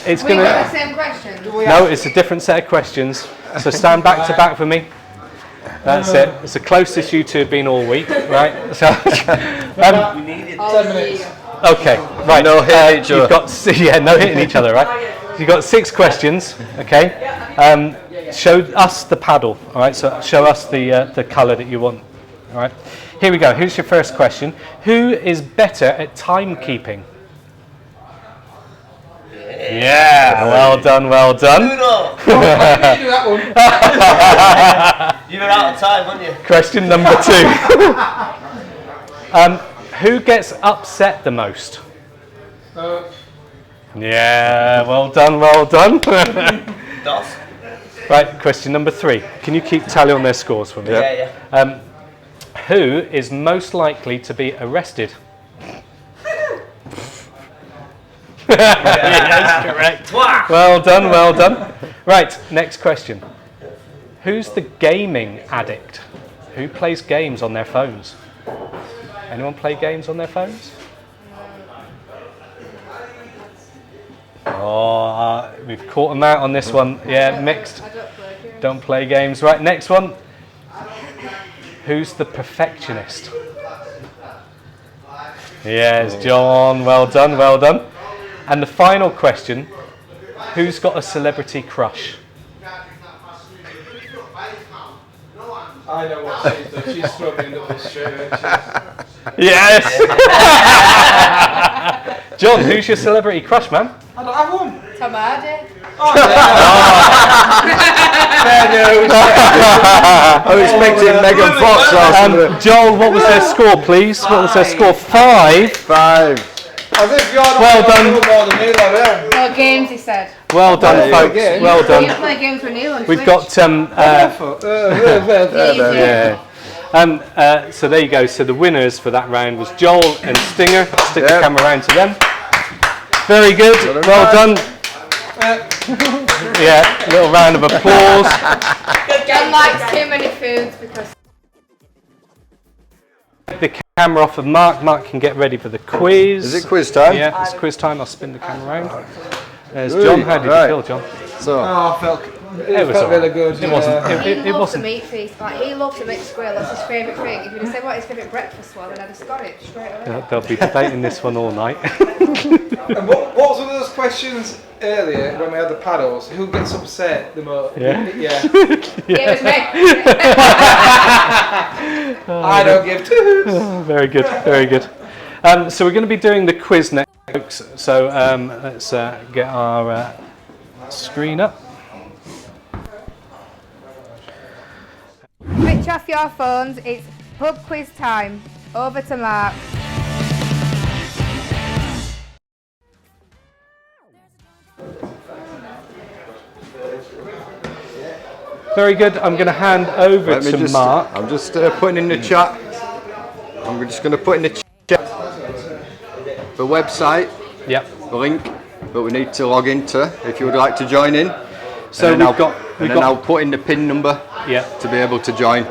It's We gonna. got the same question. No, it's a different set of questions. So stand back to back for me. That's it. It's the closest you two have been all week, right? So, We needed 10 minutes. okay, right. No hitting each You've other. got no hitting each other, right? You've got 6 questions. Okay. Show us the paddle. All right. So show us the colour that you want. All right. Here we go. Here's your first question. Who is better at timekeeping? Yeah. Well done. Well done. Uno! You do that one. You were out of time, weren't you? Question number 2. Who gets upset the most? Yeah, well done, well done. Dos? Right, question number 3. Can you keep tally on their scores for me? Yeah. Who is most likely to be arrested? That's correct. Well done, well done. Right, next question. Who's the gaming addict? Who plays games on their phones? Anyone play games on their phones? Oh, we've caught them out on this one. Yeah, mixed. Don't play games. Right, next one. Who's the perfectionist? Yes, John. Well done, well done. And the final question. Who's got a celebrity crush? I know what she's done. She's struggling up this shirt. Yes. John, who's your celebrity crush, man? I don't have one. Tom Hardy. I was expecting Megan Fox or something. Joel, what was their score, please? What was their score? 5. 5. As if you're not Well done. more than me, like No games, he said. Well done, folks. again. Well You done. play games with Neil on We've Twitch. got Yeah. so there you go. So the winners for that round was Joel and Stinger. Stick the camera around to them. Very good. Well done. Yeah, little round of applause. John likes too many foods because The camera off of Mark. Mark can get ready for the quiz. Is it quiz time? Yeah, it's quiz time. I'll spin the camera around. There's John. How did you feel, John? So, I felt It was felt really alright. good. It wasn't. he It loves a wasn't. meat feast. Like he loves a mixed grill. That's his favourite thing. If you'd have said what his favourite breakfast was, then I'd have got it straight away. They'll be debating this one all night. And what was one of those questions earlier when we had the paddles? Who gets upset the most? Yeah. Yeah. Yeah, it was me. I don't give two hoots. Very good, very good. So we're going to be doing the quiz next, folks. So let's get our screen up. Switch off your phones. It's Pub quiz time. Over to Mark. Very good. I'm going to hand over to Mark. I'm just putting in the chat. I'm just going to put in the chat the website, Yep. the link that we need to log into if you would like to join in. So and then I'll put in the PIN number to be able to join.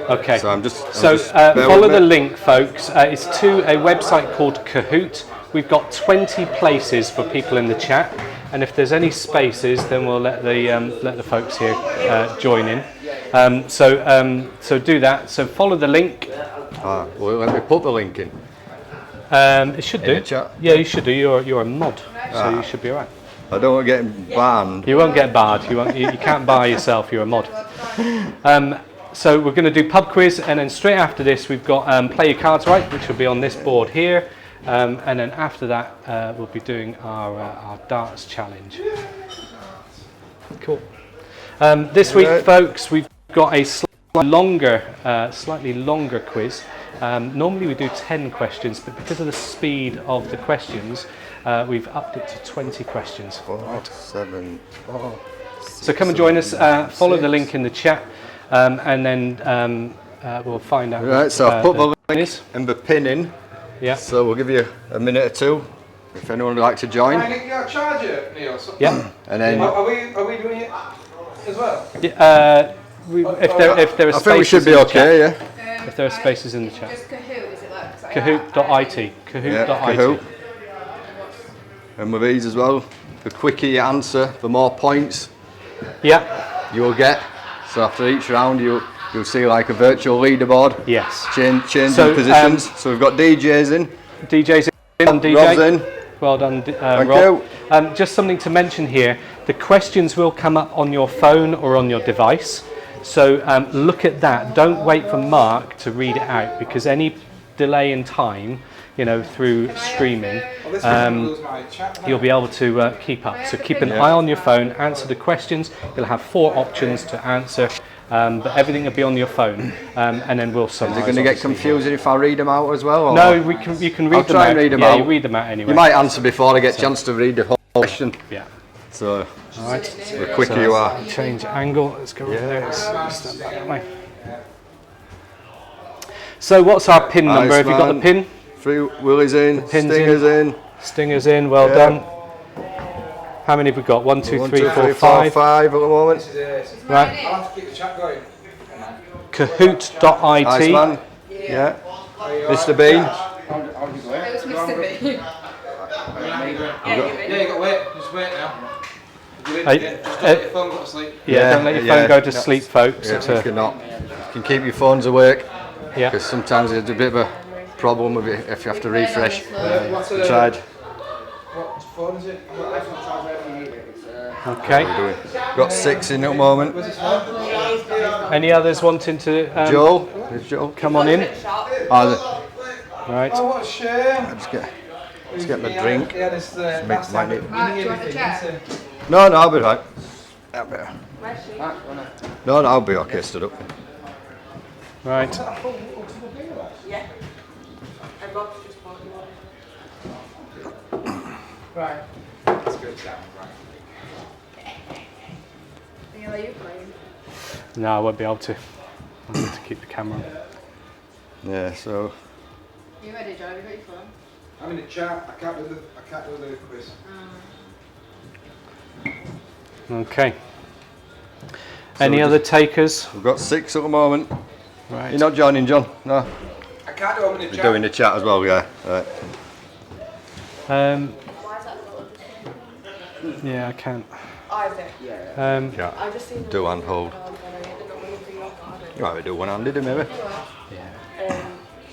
Okay. So I'm just follow the link, folks. It's to a website called Kahoot. We've got 20 places for people in the chat, and if there's any spaces, then we'll let the folks here join in. So do that. So follow the link. Well, let me put the link in. It should do. The chat? Yeah, you should do. You're a mod, so you should be alright. I don't want to get banned. You won't get barred. You can't bar yourself. You're a mod. So we're going to do pub quiz, and then straight after this we've got play your cards right, which will be on this board here, and then after that we'll be doing our darts challenge. Cool. This week, folks, we've got a slightly longer quiz. Normally we do 10 questions, but because of the speed of the questions, we've upped it to 20 questions. 4, 7, 4. So come and join us. Follow the link in the chat, and then we'll find out. Right, so I've put the link is. and the pin in. Yeah. So we'll give you a minute or two if anyone would like to join. Can I get a charger, Neil? Yeah. And then Are we doing it as well? Yeah, if there are spaces, I think we should be okay. Yeah. If there are spaces in the chat. Just Kahoot, is it like? Kahoot.it. Kahoot.it. Kahoot. And with these as well, the quicker you answer, the more points you'll get. So after each round, you'll see like a virtual leaderboard. Yes. Changing positions. So we've got DJs in. DJs in. DJ. Rob's in. Well done, Thank Rob. you. Just something to mention here. The questions will come up on your phone or on your device. So look at that. Don't wait for Mark to read it out, because any delay in time, through streaming, you'll be able to keep up. So keep an eye on your phone, answer the questions. You'll have 4 options to answer, but everything will be on your phone, and then we'll summarise. Is it going to get confusing if I read them out as well? Or? No, you can read I'll them try out. and read them yeah, out. You read them out anyway. You might answer before I get a chance to read the whole question. Yeah. So, Alright. the quicker you are. Change angle. Let's go over there. Let's stand back that way. So what's our pin number? Have you got the pin? 3 Willie's in, Stinger's in. Stinger's in, well done. How many have we got? 1, 2, 3, 4, 5. 5 at the moment. Right. I'll have to keep the chat going. Kahoot.it. Iceman. Yeah. Mr. Bean. Who's Mr. B? Yeah, you got to wait. Just wait now. Just don't let your phone go to sleep. Yeah, don't let your phone go to sleep, folks. Yeah, you cannot. You can keep your phones awake. Yeah. Because sometimes there's a bit of a problem with it if you have to refresh. What Tried. What phone is it? Okay. Got 6 in at the moment. Any others wanting to Joel. There's Joel. come on in? Right. Oh, what a shame. Let's get my drink. Yeah, this last might time. need- Mark, do you want the chair? No, I'll be right. No, I'll be okay, stood up. Right. Yeah. And Rob's just bought you one. Right. Let's go down. Neil, are you playing? No, I won't be able to. I need to keep the camera on. Yeah, so. You ready, John? Have you got your phone? I'm in the chat. I can't do the quiz. Okay. Any other takers? We've got 6 at the moment. Right. You're not joining, John? No. I can't do it. I'm in the You're chat. doing the chat as well, yeah. Right. Yeah, I can't. Isaac. Yeah. I just seen Do and hold. You might do one-handed, maybe.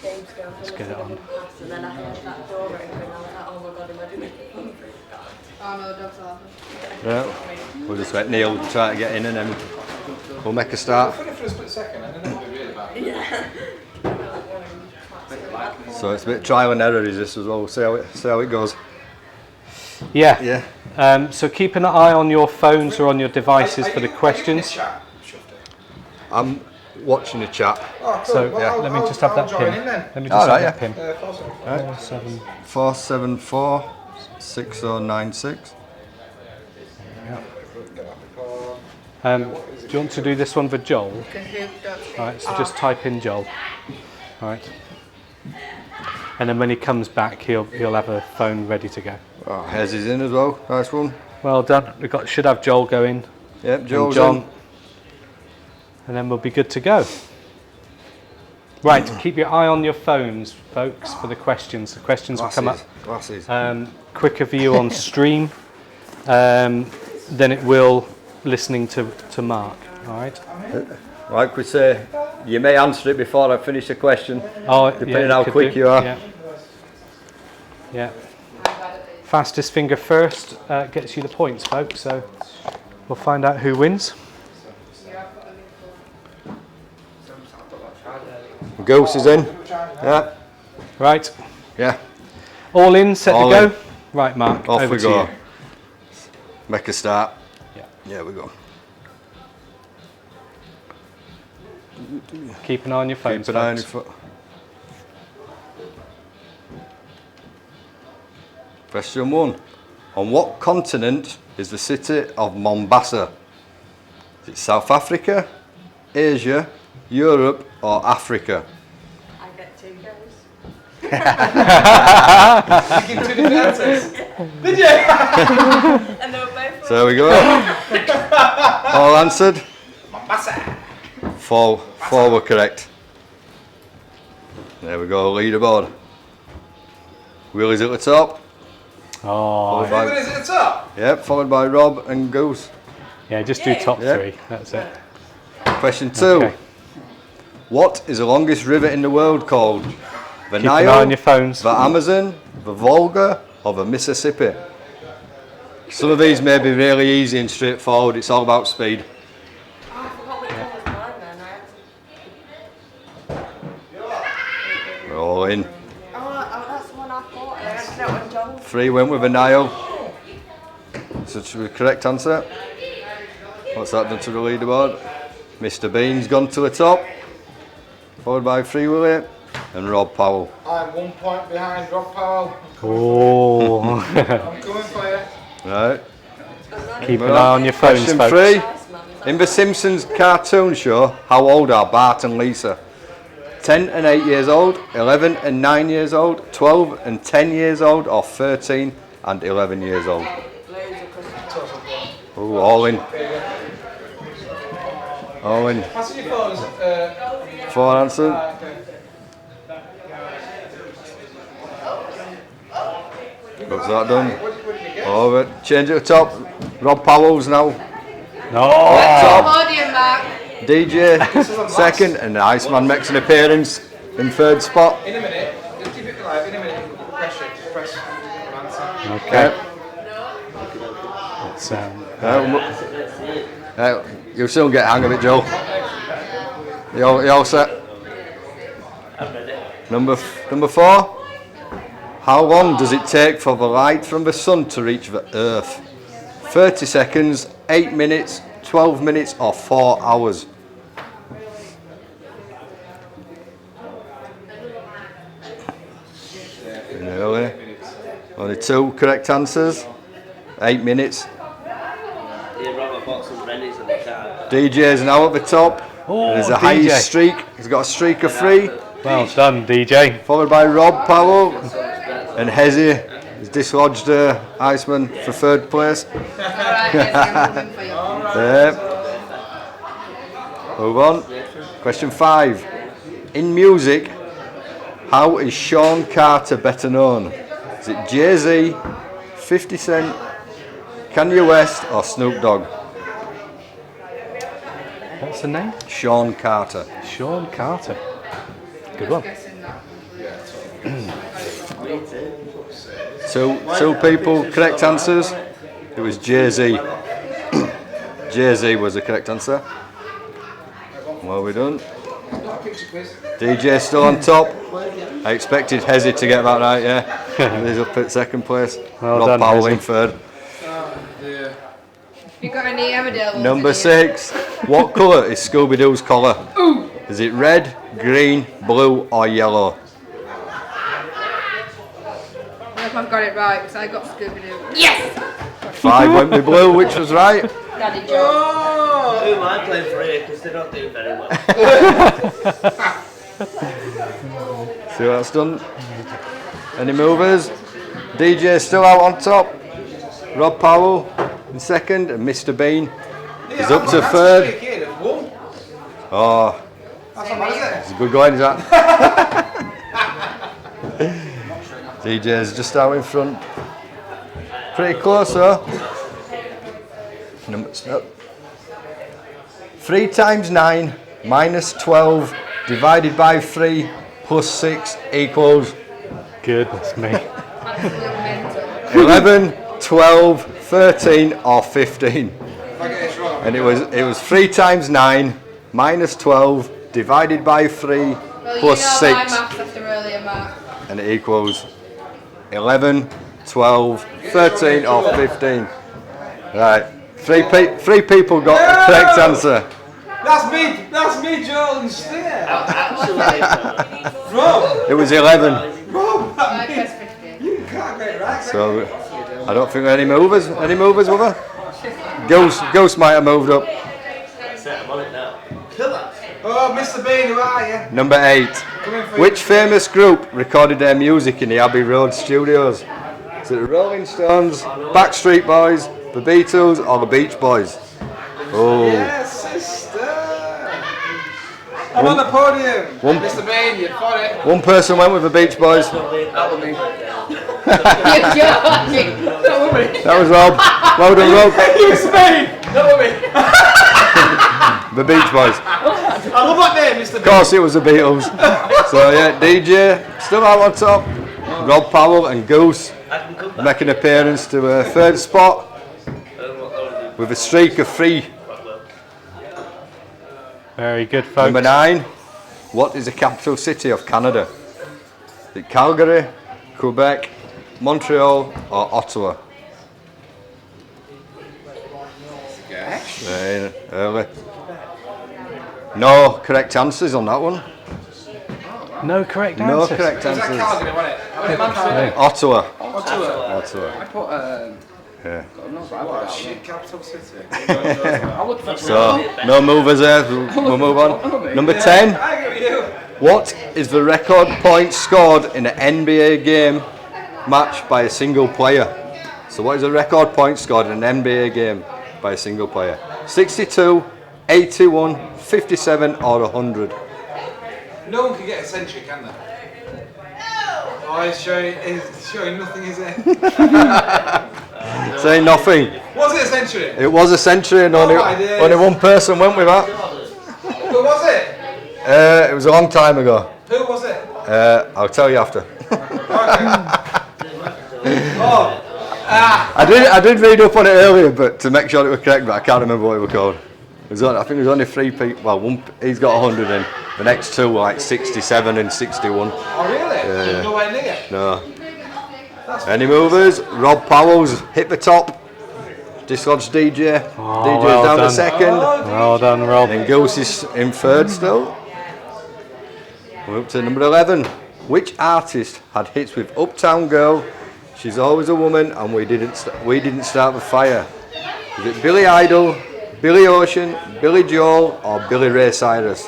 Dave's girlfriend. Let's get it on. And then I heard that door open and I was like, oh my god, imagine if it comes. Oh no, dogs are laughing. Yeah. We'll just let Neil try to get in and then we'll make a start. For a split second, and then it'll be really bad. So it's a bit trial and error, is this as well? We'll see how it goes. Yeah. Yeah. So keep an eye on your phones or on your devices for the questions. I'm watching the chat. Oh, cool. So Well, let me just have that I'll join pin. in then. Let me just have yeah. that pin. 474 6096. Do you want to do this one for Joel? Alright, so just type in Joel. Alright. And then when he comes back, he'll have a phone ready to go. Oh, Hez is in as well. Nice one. Well done. Should have Joel go in. Yep, Joel's John. in. And then we'll be good to go. Right, keep your eye on your phones, folks, for the questions. The questions will come up. Glasses. Quicker view on stream than it will listening to Mark. All right. Like we say, you may answer it before I finish the question, depending how quick you are. Yeah. Fastest finger first gets you the points, folks. So we'll find out who wins. Goose is in. Yeah. Right. Yeah. All in, set All to go. in. Right, Mark. Off over we to go. you. Make a start. Yeah. Yeah, we go. Keep an eye on your phones. Keep an eye on your folks. foot. Question 1. On what continent is the city of Mombasa? Is it South Africa, Asia, Europe or Africa? I get 2 goes. You give 2 different answers. Did you? And they were both So there we go. All answered? Mombasa. 4 were correct. There we go, leaderboard. Willie's at the top. Oh, Who is at the top? Yep, followed by Rob and Goose. yeah, just do top Yeah. 3. That's it. Question 2. Okay. What is the longest river in the world called? The Keep an eye on Nile, your phones. the Amazon, the Volga or the Mississippi? Some of these may be really easy and straightforward. It's all about speed. Oh, I forgot which one was mine then, right? We're all in. Oh, that's the one I thought. I had to know when John. 3 went with the Nile. So the correct answer. What's that done to the leaderboard? Mr. Bean's gone to the top, followed by Free Willie and Rob Powell. I'm 1 point behind Rob Powell. Oh. I'm coming for you. Right. Keep an eye on your phones, Question folks. 3. In the Simpsons cartoon show, how old are Bart and Lisa? 10 and 8 years old, 11 and 9 years old, 12 and 10 years old, or 13 and 11 years old? Oh, all in. All in. Pass your phones. 4 answered. What's that done? Oh, but change it to top. Rob Powell's now. No. Podium, Mark. DJ second, and the Iceman makes an appearance in 3rd spot. In a minute. Just keep it live. In a minute. Press answer. Okay. It's, You'll soon get the hang of it, Joe. You all set? Number 4. How long does it take for the light from the sun to reach the earth? 30 seconds, 8 minutes, 12 minutes or 4 hours? Nearly. Only 2 correct answers. 8 minutes. Yeah, Robert bought some Rennies in the car. DJ's now at the top. There's a DJ. highest streak. He's got a streak of 3. well done, DJ. Followed by Rob Powell and Hezzy. He's dislodged Iceman for 3rd place. Alright, yes, I'm coming for you. Yep. Move on. Question 5. In music, how is Sean Carter better known? Is it Jay-Z, 50 Cent, Kanye West or Snoop Dogg? What's the name? Sean Carter. Sean Carter. Good one. Two people, correct answers. It was Jay-Z. Jay-Z was the correct answer. Well, we done. DJ still on top. I expected Hezzy to get that right, yeah. He's up at 2nd place. Well Rob done, Powell in Hezzy. 3rd. You got any Emmerdale ones Number in here? 6. What colour is Scooby-Doo's collar? Ooh. Is it red, green, blue or yellow? I hope I've got it right because I got Scooby-Doo. Yes! 5 went with blue, which was right. Daddy Joe. Who might play for here because they're not doing very well. See what that's done? Any movers? DJ still out on top. Rob Powell in second, and Mr. Bean is up to third. Oh, it's a good going, is that? DJ's just out in front. Pretty close, though. 3 times 9 minus 12 divided by 3 plus 6 equals. Goodness me. 11, 12, 13 or 15. And it was 3 times 9 minus 12 divided by 3 plus 6. My maths after earlier, Mark. And it equals 11, 12, 13 or 15. Right. Three people got the correct answer. That's me, Jones. It was 11. I guess 15. You can't get it right. So I don't think there are any movers. Any movers, were there? Ghost might have moved up. I'm on it now. Oh, Mr. Bean, who are you? Number 8. Which famous group recorded their music in the Abbey Road studios? Is it the Rolling Stones, Backstreet Boys, the Beatles or the Beach Boys? Oh. Yes, sister. I'm on the podium. Mr. Bean, you've got it. One person went with the Beach Boys. That was me. You're joking. That was Rob. Well done, Rob. Mr. Bean. That was me. The Beach Boys. I love that name, Mr. Bean. Of course it was the Beatles. So yeah, DJ still out on top. Rob Powell and Goose make an appearance to a third spot with a streak of 3. Very good, folks. Number 9. What is the capital city of Canada? Is it Calgary, Quebec, Montreal or Ottawa? Very early. No correct answers on that one. No correct No answers. correct Was that answers. Calgary, wasn't it? Was it Manchester? Ottawa. Ottawa. Ottawa. I put, Yeah. What a shit capital city. I would think So no movers there. We'll move on. Number 10. I get with you. What is the record points scored in an NBA game match by a single player? So what is the record points scored in an NBA game by a single player? 62, 81, 57 or 100? No one can get a century, can they? Oh, he's showing nothing, is it? Say nothing. Was it a century? It was a century and only one person went with that. Who was it? It was a long time ago. Who was it? I'll tell you after. Oh. I did read up on it earlier, but to make sure it was correct, but I can't remember what it was called. I think there's only 3 people. Well, he's got 100 in. The next 2 were like 67 and 61. Oh, really? Yeah. Nowhere near. No. Any movers? Rob Powell's hit the top. Dislodged DJ. DJ's well down to done. second. Well done, Rob. And Goose is in third still. We're up to number 11. Which artist had hits with Uptown Girl, She's Always a Woman, and We Didn't Start the Fire? Is it Billy Idol, Billy Ocean, Billy Joel, or Billy Ray Cyrus?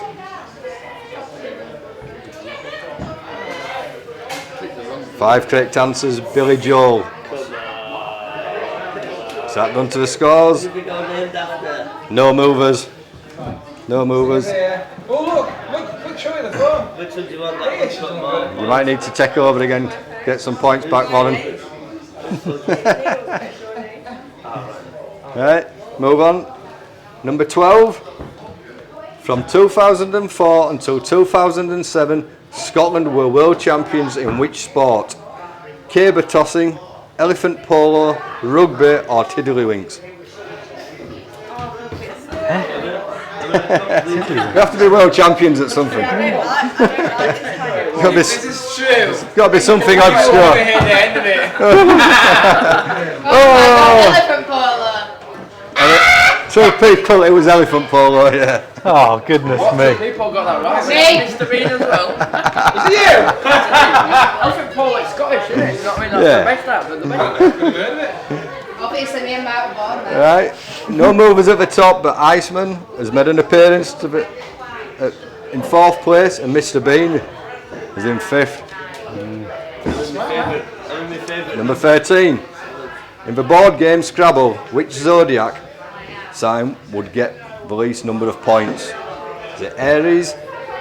Five correct answers. Billy Joel. Is that done to the scores? No movers. No movers. Oh, look, show me the phone. Which one do you want? That one's got more. You might need to check over again, get some points back, Lauren. Right, move on. Number 12. From 2004 until 2007, Scotland were world champions in which sport? Caber tossing, elephant polo, rugby or tiddlywinks? You have to be world champions at something. This is true. Got to be something obscure. Over here, the end of it. Oh my god, elephant polo. 2 people, it was elephant polo, yeah. Oh, goodness me. People got that right. Me. Mr. Bean as well. Is it you? Elephant polo, it's Scottish, isn't it? You know what I mean? That's Yeah. the best out, but the best. Obviously, me and Matt were born there. Right, no movers at the top, but Iceman has made an appearance in 4th place, and Mr. Bean is in 5th. Number 13. In the board game Scrabble, which zodiac sign would get the least number of points? Is it Aries,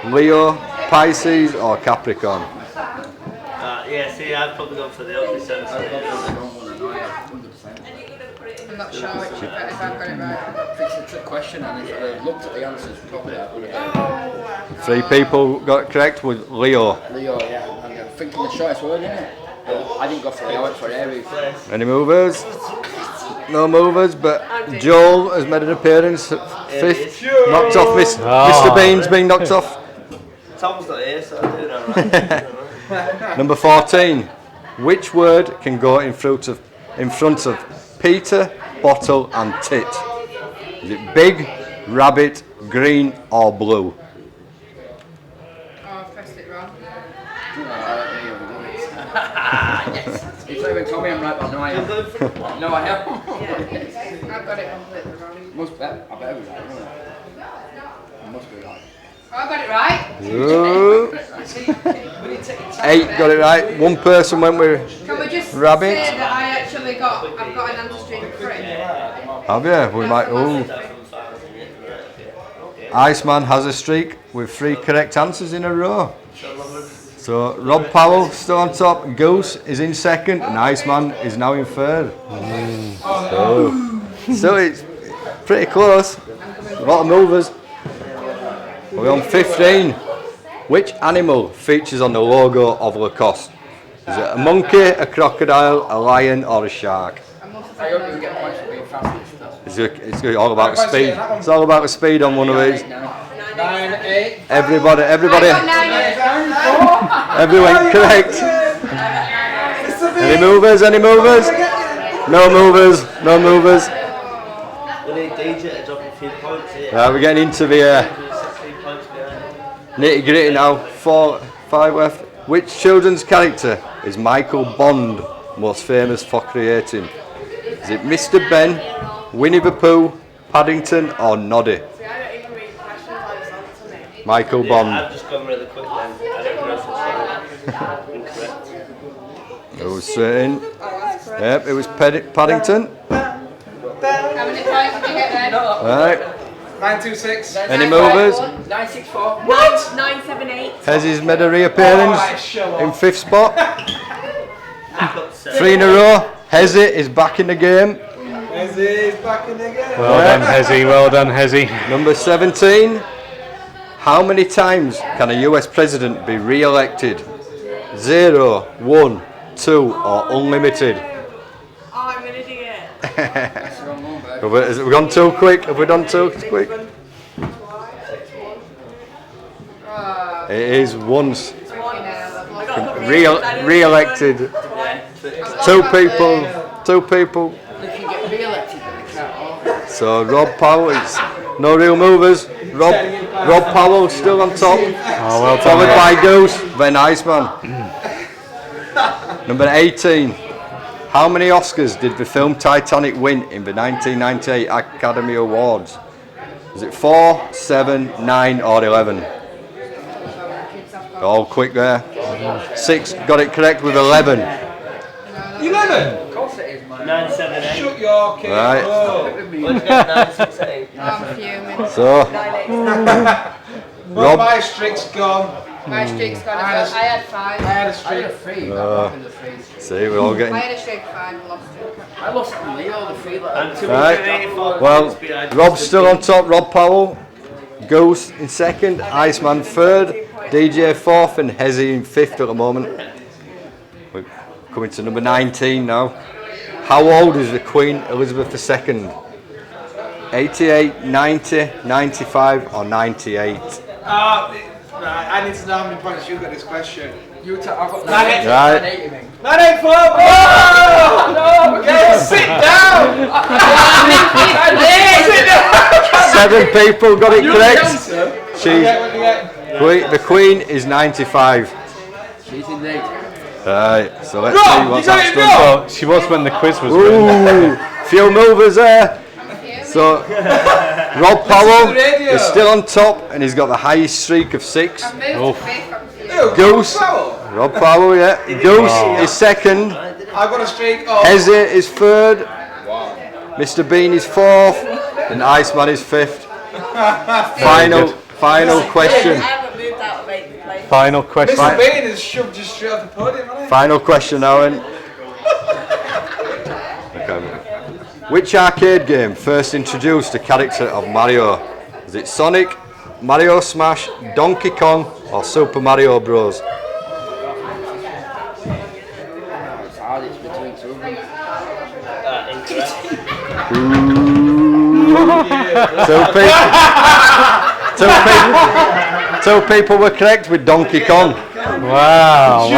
Leo, Pisces, or Capricorn? Yeah, see, I'd probably go for the opposite. I'm not sure which if I've got it right. It's a trick question, and if I looked at the answers properly, I would have 3 people got it correct with Leo. Leo, yeah. I'm thinking the shortest word, isn't it? I didn't go for Leo, I went for Aries. Any movers? No movers, but Joel has made an appearance at 5th. Knocked off Mr. Bean's been knocked off. Tom's not here, so I'm doing alright. Number 14. Which word can go in front of Peter, bottle and tit? Is it big, rabbit, green or blue? Oh, I've pressed it wrong. Yes. It's not even told me I'm right, but no, I am. No, I am. I've got it completely wrong. Must be. I better be right, won't I? Must be right. Oh, I got it right. Ooh. 8 got it right. 1 person went with Can we just rabbit. say that I've got an answer stream of 3? Have you? We might. Ooh. Iceman has a streak with 3 correct answers in a row. So Rob Powell still on top. Goose is in 2nd, and Iceman is now in 3rd. So it's pretty close. A lot of movers. We're on 15. Which animal features on the logo of Lacoste? Is it a monkey, a crocodile, a lion, or a shark? I hope you get points for being fastest. It's all about the speed. It's all about the speed on one of these. 9, 8. Everybody, I got 9. everyone correct. Any movers? Any movers? No movers. No movers. We need DJ to drop a few points here. Right, we're getting into the 16 points behind. nitty gritty now. 4, 5 left. Which children's character is Michael Bond most famous for creating? Is it Mr. Ben, Winnie the Pooh, Paddington, or Noddy? See, I don't even read questions like this on to me. Michael Yeah, Bond. I've just gone really quick then. I don't know if it's incorrect. It was certain. Yep, it was Paddington. How many points did you get then? Right. 926. Any movers? 964. What? 978. Hezzy's made a reappearance Alright, show in off. 5th spot. I've got 7. 3 in a row. Hezzy is back in the game. Hezzy's back in the game. Well done, Hezzy. Well done, Hezzy. Number 17. How many times can a US president be re-elected? 0, 1, 2, or unlimited? Oh, I'm an idiot. Have we gone too quick? Have we done too quick? It is once. Re-elected. 2 people. 2 people. If you get re-elected, then you can't. So Rob Powell is no real movers. Rob Powell still on top. Oh, well done. Followed by Goose, then Iceman. Number 18. How many Oscars did the film Titanic win in the 1998 Academy Awards? Is it 4, 7, 9 or 11? All quick there. 6 got it correct with 11. 11. Of course it is, man. 978. Shut your cake. Right. Let's get 968. I'm fuming. So Well, Rob- my streak's gone. My streak's gone as well. I had 5. I had a I had streak. a 3, but I'm in the 3. see, we're all I getting had a streak of 5 and lost it. I lost to Leo, the 3 letter. And 284 well. points behind. Rob's still on top. Rob Powell, Goose in 2nd, Iceman 3rd, DJ 4th, and Hezzy in 5th at the moment. We're coming to number 19 now. How old is the Queen Elizabeth II? 88, 90, 95 or 98? Right, I need to know how many points you got this question. I've got 984. 984! Oh! No! Okay, sit down! Sit down! 7 people got it correct. The Queen is 95. She's indeed. Right, so let's see what's that's done. Well, she was when the quiz was written. Few movers there. So Rob Powell is still on top and he's got the highest streak of 6. Goose. Rob Powell, yeah. Goose is second. I've got a streak of... Heze is third. Mr. Bean is fourth. And Iceman is fifth. Final question. I haven't moved out of 8th place. Final question. Mr. Bean has shoved you straight off the podium, hasn't he? Final question, Owen. Which arcade game first introduced the character of Mario? Is it Sonic, Mario Smash, Donkey Kong, or Super Mario Bros? It's hard, it's between 2 of them. Incorrect. Two people were correct with Donkey Kong. Wow.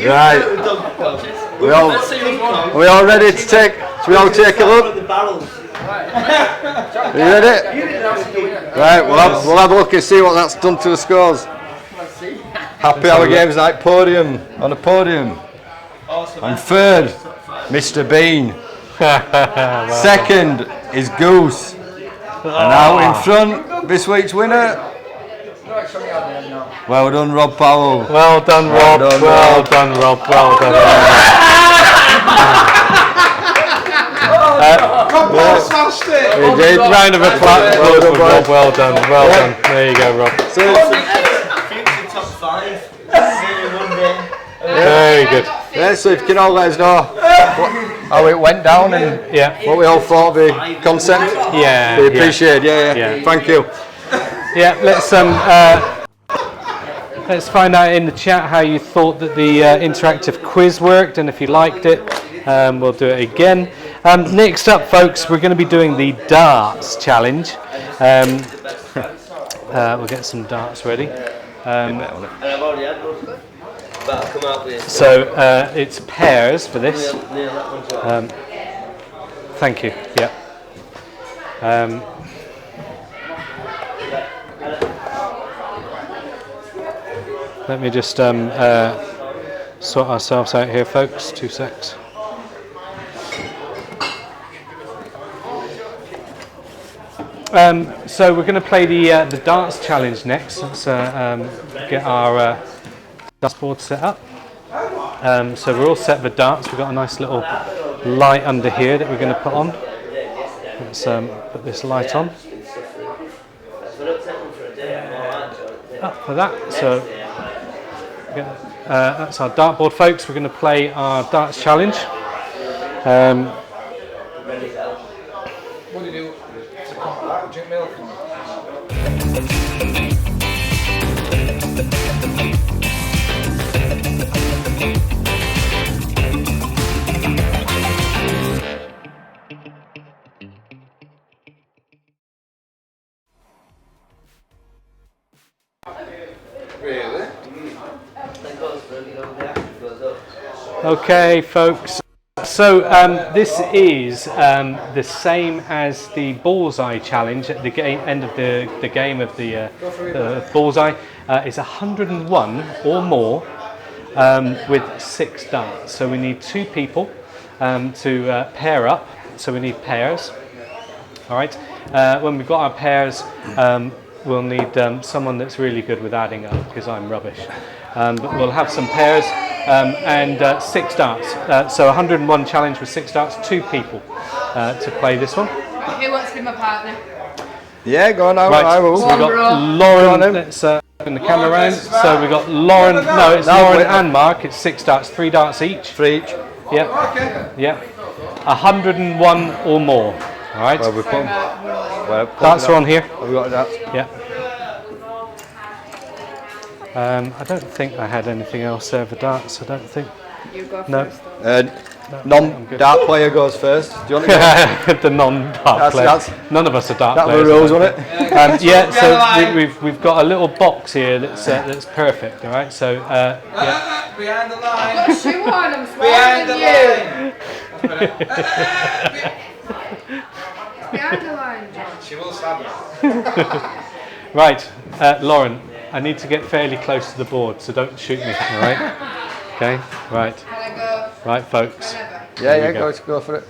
Right. We all ready to take? Should we all take a look? Are you ready? Right, we'll have a look and see what that's done to the scores. Happy Hour Games Night podium, on the podium. And third, Mr. Bean. Second is Goose. And out in front, this week's winner. Well done, Rob Powell. Well done, Rob. Well done, Rob. Smashed it! Round of applause for Rob. Well done. There you go, Rob. Future top 5. Very good. Yeah, so if you can all let us know how it went down and what we all thought of the concept. Yeah. We appreciate it. Yeah. Thank you. Yeah, let's find out in the chat how you thought that the interactive quiz worked, and if you liked it, we'll do it again. Next up, folks, we're going to be doing the darts challenge. We'll get some darts ready. And I've already had one. But I'll come out with So it's pairs for this. Thank you. Yeah. Let me just sort ourselves out here, folks. 2 secs. So we're going to play the darts challenge next. Let's get our darts board set up. So we're all set for darts. We've got a nice little light under here that we're going to put on. Let's put this light on. Up for that. So that's our dartboard, folks. We're going to play our darts challenge. What do you do? Drink milk? Really? Okay, folks. So this is the same as the bullseye challenge at the end of the game of the bullseye. It's 101 or more with 6 darts. So we need 2 people to pair up. So we need pairs. All right. When we've got our pairs, we'll need someone that's really good with adding up, because I'm rubbish. But we'll have some pairs and 6 darts. So 101 challenge with 6 darts, 2 people to play this one. Who wants to be my partner? Yeah, go on, I Right, will. so we've got Lauren. Let's open the camera around. So we've got Lauren. No, it's Lauren and Mark. It's 6 darts, 3 darts each. 3 each. Yep. Yep. 101 or more. All right. Well, Darts are on here. Have we got darts? Yeah. I don't think I had anything else there for darts. I don't think. You go No. first. Non-dart player goes first. Do you want to go? The non-dart player. None of us are dart That players. were rules on it. Yeah, so we've got a little box here that's perfect. All right, so yeah. Behind the line. I've got a shoe on, I'm Behind smarter the than you. line. Behind the line, John. She will stab me. Right, Lauren, I need to get fairly close to the board, so don't shoot me. All right. Okay. Right. Can I go Right, folks. whenever? Yeah, go for it.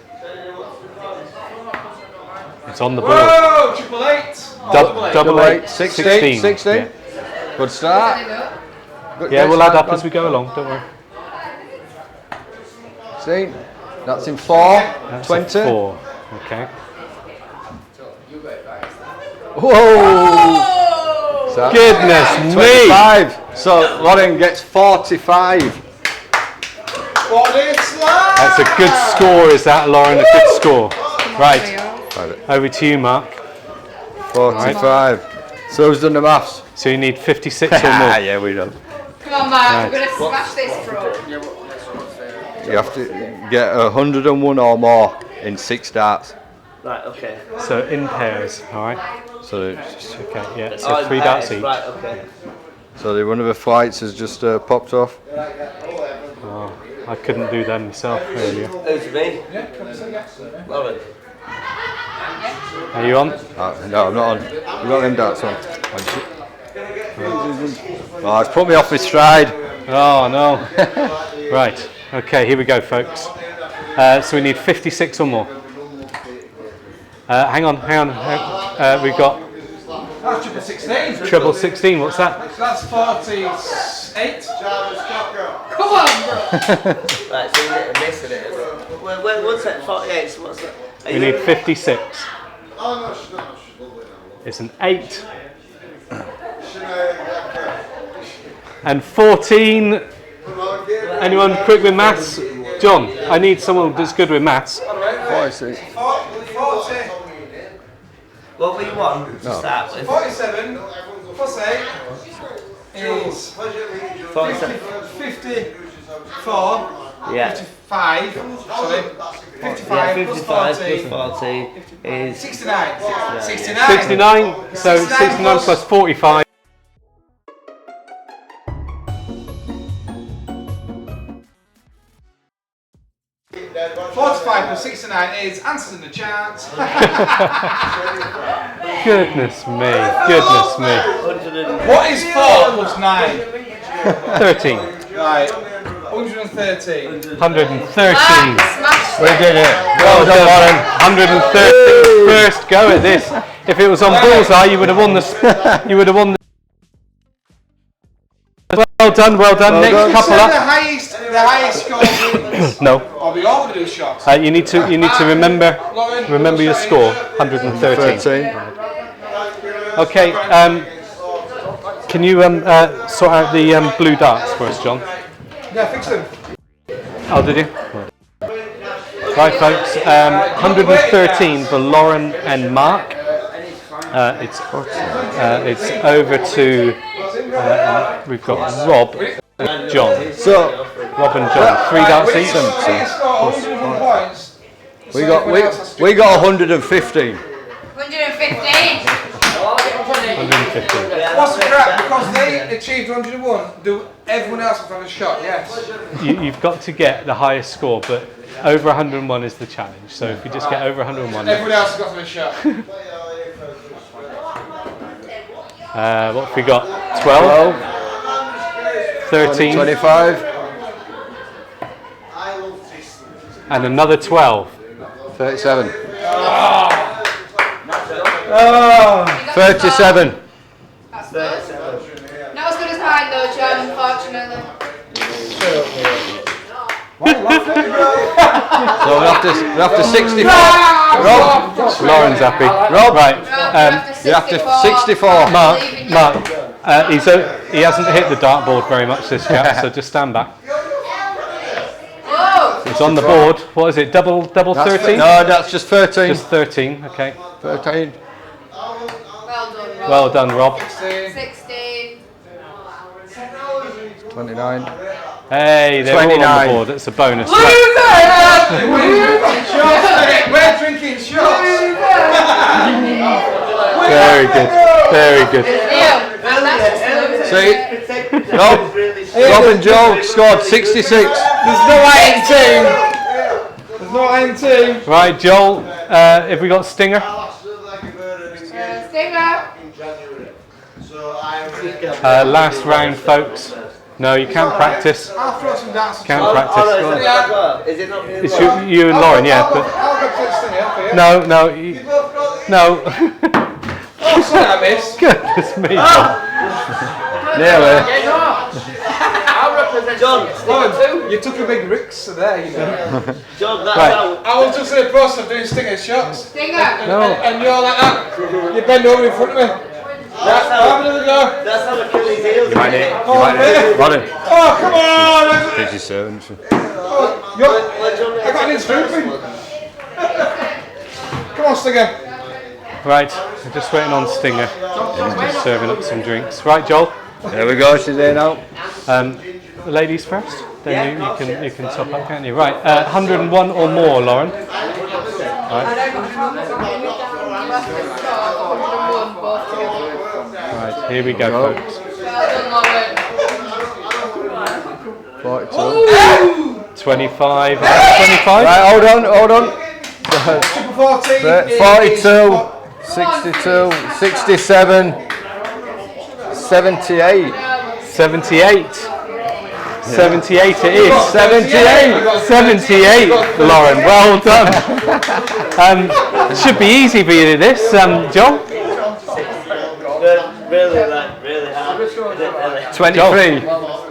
It's on the board. Whoa! Triple eight. Double eight. 16. 16. Yeah. Good start. Good, Yeah, we'll add up good. as we go along. Don't worry. 16. That's in 4. That's 20. a 4. Okay. Whoa! So, Goodness me! 25. So Lauren gets 45. What is that? That's a good score, is that, Lauren? A good score. Right. Over to you, Mark. 45. So who's done the maths? So you need 56 or more. Yeah, we don't. Come on, Mark, we're going to smash this, bro. You have to get 101 or more in 6 darts. Right, okay. So in pairs, all right? So it's just, Okay, yeah. So 3 darts each. Right, okay. so one of the flights has just popped off. Oh, I couldn't do that myself earlier. Who's me? Lauren. Are you on? No, I'm not on. You got them darts on. Oh, it's put me off my stride. Oh, no. Right. Okay, here we go, folks. So we need 56 or more. Hang on. We've got That's triple 16. treble 16. What's that? So that's 48. Come on, bro. Right, so you need to miss it. What's that? 48. So what's that? We need 56. It's an 8. And 14. Anyone quick with maths? John, I need someone that's good with maths. 46. 40. What we want to start with? 47 plus 8 is 47. 54. Yeah. 55. Sorry. 55 Yeah, plus 55 40. plus 40 is 69. 69. 69. So 69 plus 45. Plus 69 is answers in the charts. Goodness me. Goodness me. What is 4 plus 9? 13. Right. 113. 113. Smash We did it. Well done, Lauren. 113. First go at this. If it was on bullseye, you would have won the. You would have won the. Well done. Well done. Next Who couple said up. the highest score wins? No. Are we all going to do shots? You need to remember your score. 113. 13. Okay. Can you sort out the blue darts for us, John? Yeah, fix them. Oh, did you? Right, folks. 113 for Lauren and Mark. It's over to. We've got Rob and John. So Rob and John. 3 darts each. Highest score, 101 points. we got 115. 115. 115. What's the crap? Because they achieved 101, do everyone else have a shot? Yes. You've got to get the highest score, but over 101 is the challenge. So if you just get over 101. Everyone else has got to have a shot. What have we got? 12? 13? 25. And another 12. 37. You 37. That's good. Not as good as mine though, John, unfortunately. So we're after 64. Rob. Lauren's happy. Rob. Right. You're after 64. Mark. He hasn't hit the dartboard very much, this chap, so just stand back. Whoa! It's on the board. What is it? Double 13? No, that's just 13. Just 13. Okay. 13. Well done, Rob. Well done, Rob. 16. 29. Hey, they're all on 29. the board. That's a bonus. We're drinking shots. Very good. Very good. See? Rob and Joe scored 66. There's no iron team. There's no iron team. Right, Joel, have we got Stinger? Stinger. Last round, folks. No, you can't practice. I'll throw some darts. Can't practice. Is it not me? It's you and Lauren, yeah. But I'll go put Stinger for you. no. No. Oh, sorry, I missed. Goodness me. Nearly. I'll represent John, Lauren, you took a big risk there, you know. John, that's Right. how. I was just in the process of doing Stinger shots. Stinger. No. And you're like that. You bend over in front of me. That's Have how. another go. That's how Achilles heals. You might need. Oh, come on! Did you serve? I got an instrument. Come on, Stinger. Right, we're just waiting on Stinger. He's just serving up some drinks. Right, Joel. There we go. She's there now. The ladies first. Then you can top up, can't you? Right, 101 or more, Lauren. Right. Right, here we go, folks. 42. 25. 25. Right, hold on. 14. 42, 62, 67, 78. 78. 78 it is. 78, Lauren. Well done. Should be easy for you, this, John. Really hard. 23.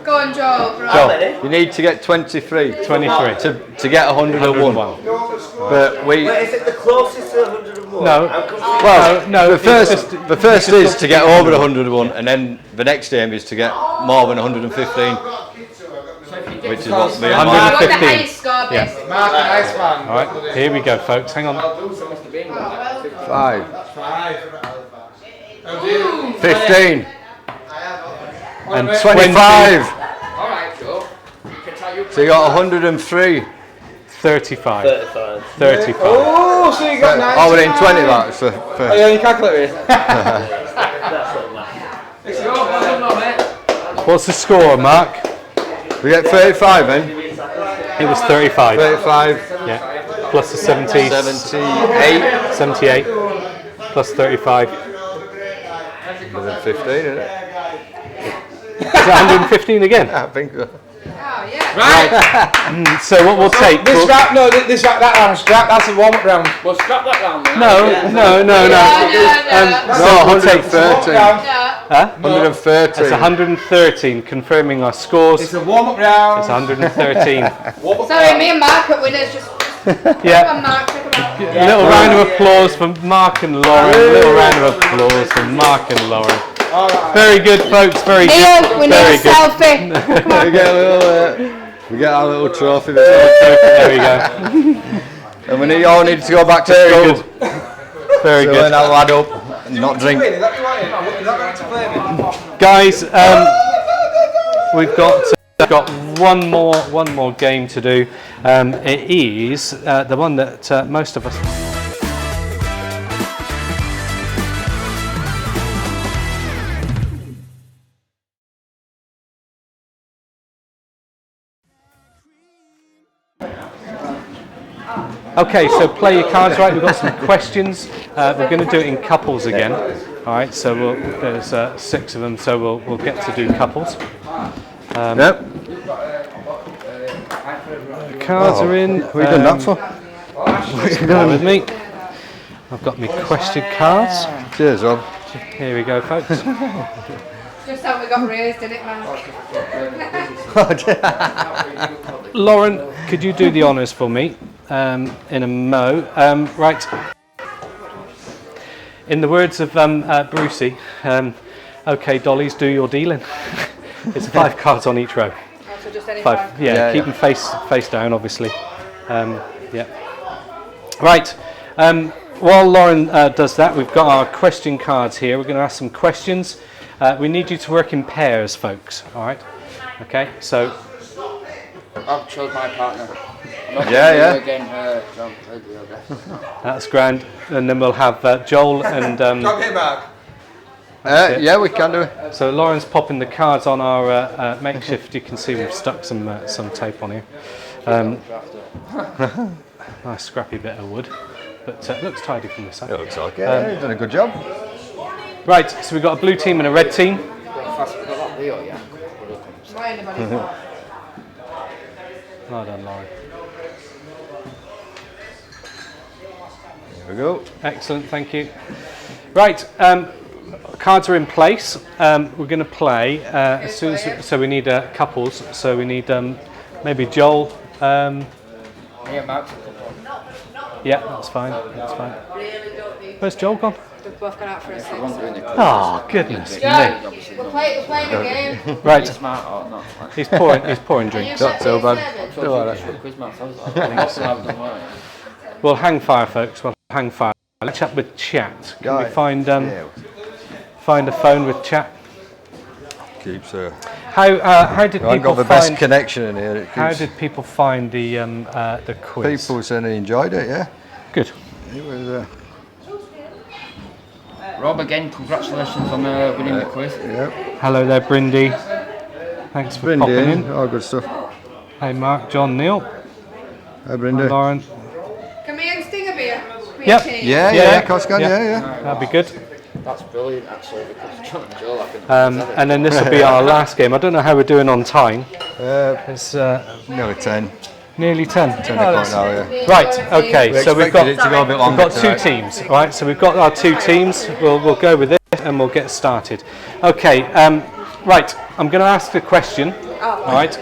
Go on, Joel. Joel, you need to get 23. 23. To get 101. But Wait, is it the closest to 101? No. well, no, the first is to get over 101, and then the next aim is to get more than 115, which is what we are. 115. Yeah. Mark and Iceman. All right, here we go, folks. Hang on. 5. 15. And 25. Alright, Joe. So you got 103. 35. 35. 35. Oh, so you got 9. Oh, within 20 that. So, Oh, yeah, you calculate it. That's what matters. What's the score, Mark? we get 35 then. It was 35. 35. Yeah. Plus the 70. 78. 78. Plus 35. Within 15, isn't it? Is it 115 again? I think so. Oh, yeah. Right. So what we'll take... This round, no, this round, that round, scrap, that's a warm-up round. We'll scrap that round then. No. No, So we'll take... 113. Huh? 113. It's 113, confirming our scores. It's a warm-up round. It's 113. Sorry, me and Mark are winners. Just Yeah. come on, Mark, take them out. A little round of applause for Mark and Lauren. A little round of applause for Mark and Lauren. Very good, folks. Very Neil, good. we need Very a good. selfie. We get our little trophy. There we go. And we all need to go back to Very school. good. Very So good. then I'll add up and not drink. Is that right to play me? Guys, we've got one more game to do. It is the one that most of us. Okay, so play your cards right. We've got some questions. We're going to do it in couples again. All right, so there's 6 of them, so we'll get to do couples. Yep. Cards are in. What have you done that for? Bear with me. I've got my question cards. Cheers, Rob. Here we go, folks. Just how we got raised, didn't it, Mark? Lauren, could you do the honours for me in a mo? Right. In the words of Brucey, okay, dollies, do your dealing. It's 5 cards on each row. So just any 5. Yeah, keep them face down, obviously. Yeah. Right. While Lauren does that, we've got our question cards here. We're going to ask some questions. We need you to work in pairs, folks. All right. Okay. So I've chose my partner. I'm not Yeah. Again, John. That's grand. And then we'll have Joel and. Come here, Mark. Yeah, we can do it. So Lauren's popping the cards on our makeshift. You can see we've stuck some tape on here. Nice scrappy bit of wood, but looks tidy from this side. It looks like it. You've done a good job. Right, so we've got a blue team and a red team. Well done, Lauren. Here we go. Excellent, thank you. Right, cards are in place. We're going to play as soon as. So we need couples. So we need maybe Joel. Yeah, Mark's a couple. Yeah, that's fine. That's fine. Where's Joel gone? They've both gone out for a sec. Oh goodness me! We're playing a game. Right, Smart or not? he's pouring drinks. Not so bad. Still alright. We'll hang fire, folks. We'll hang fire. Let's chat with chat. Can we find a phone with chat? Keeps How did I people got the find? best connection in here. How did people find the quiz? People saying they enjoyed it, yeah. Good. It was Rob, again, congratulations on winning the quiz. yeah. Hello there, Brindy. Thanks for popping in. Oh, good stuff. Hey, Mark, John, Neil, Hi, Brenda. Lauren. Can we and Sting a beer? Yep. Yeah, of course can. Yeah. That'd be good. That's brilliant, actually, because John and Joel, I can. And then this will be our last game. I don't know how we're doing on time. It's Nearly 10. nearly 10. 10 o'clock now, yeah. Right. Okay. So we've got it to go a bit we've longer got two tonight. teams. Right. So we've got our two teams. We'll go with it and we'll get started. Okay. Right. I'm going to ask a question. All right.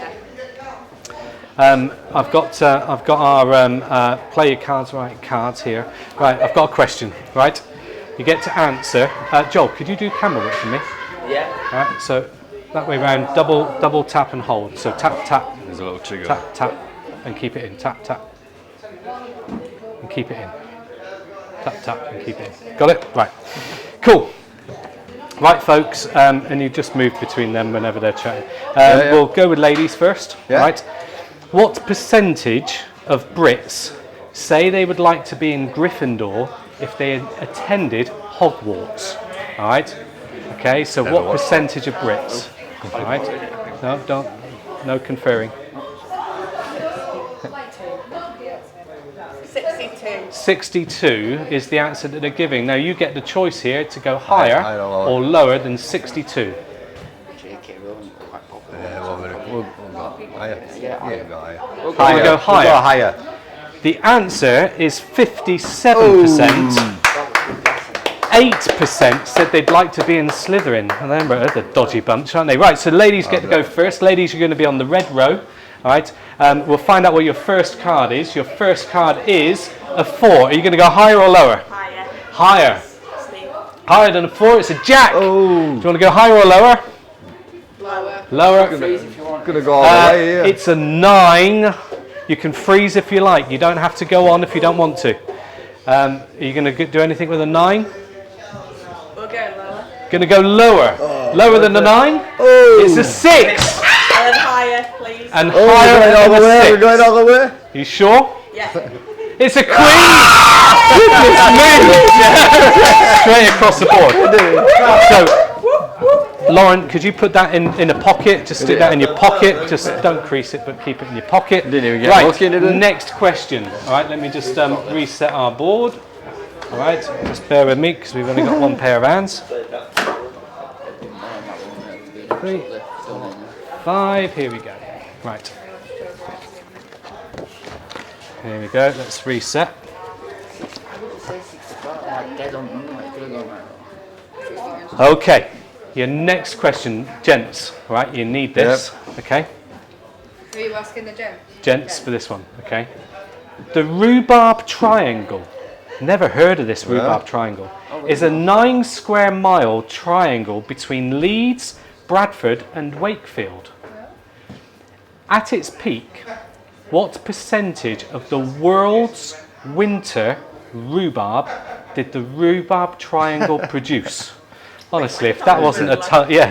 I've got our play your cards right cards here. Right. I've got a question. Right. You get to answer. Joel, could you do camera work for me? Yeah. All right. So that way round. Double tap and hold. So tap tap. There's a little trigger. Tap tap and keep it in. Tap tap and keep it in. Tap tap and keep it in. Got it? Right. Cool. Right, folks, and you just move between them whenever they're chatting. We'll go with ladies first. Yeah. Right. What percentage of Brits say they would like to be in Gryffindor if they had attended Hogwarts? All right. Okay. So what percentage of Brits? All right. No conferring. 62. 62 is the answer that they're giving. Now you get the choice here to go higher or lower than 62. Yeah, we'll go higher. Yeah, we'll go higher. We'll go higher. We'll go higher. The answer is 57%. 8% said they'd like to be in Slytherin. And then they're a dodgy bunch, aren't they? Right, so ladies get to go first. Ladies, you're going to be on the red row. All right. We'll find out what your first card is. Your first card is a 4. Are you going to go higher or lower? Higher. Higher. Sleep. Higher than a 4. It's a jack. Oh. Do you want to go higher or lower? Lower. Lower. Gonna go all the way here. It's a 9. You can freeze if you like. You don't have to go on if you don't want to. Are you going to do anything with a 9? We'll go lower. Going to go lower. Lower than a 9? Oh. It's a 6. And higher, please. And Oh, higher we're going all than the a way. 6. We're going all the way. You sure? Yeah. It's a queen! Goodness me! Straight across the board. So, Lauren, could you put that in a pocket? Just stick that in your pocket. Just don't crease it, but keep it in your pocket. Didn't even get right, lucky, did it? next question. All right, let me just reset our board. All right, just bear with me because we've only got one pair of hands. 3, 4, 5. Here we go. Right. Here we go. Let's reset. Okay. Your next question, gents. Right, you need this. Okay. Who are you asking the gem? Gents for this one. Okay. The Rhubarb Triangle. Never heard of this Rhubarb Triangle. Is a 9 square mile triangle between Leeds, Bradford, and Wakefield. At its peak, what percentage of the world's winter rhubarb did the Rhubarb Triangle produce? Honestly, if that wasn't a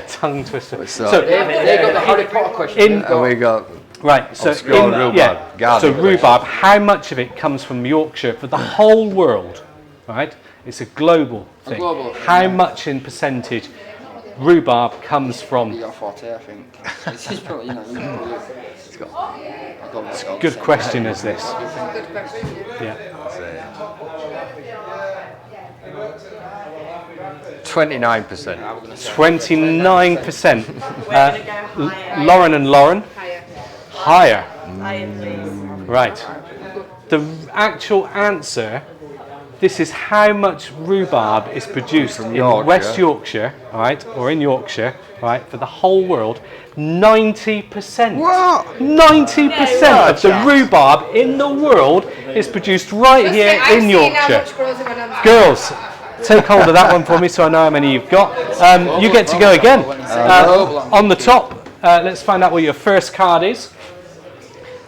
tongue twister. So They got the Harry Potter question. and we got Right, so Obscure rhubarb. yeah, Garden so rhubarb, how much of it comes from Yorkshire for the whole world, right? It's a global thing. global thing, How yeah. much in percentage rhubarb comes from? You got 40, I think. It's just probably, Good question is this. Good question. Yeah. 29%. 29%. We're going to go higher. Lauren and Lauren? Higher. Higher. Higher, please. Right. The actual answer, this is how much rhubarb is produced in Yorkshire. West Yorkshire, right, or in Yorkshire, right, for the whole world. 90%. What? 90% of the rhubarb in the world is produced right here I've in seen how Yorkshire. much grows in my nan's Girls, take hold of that one for me so I know how many you've got. You get to go again. On the top, let's find out what your first card is.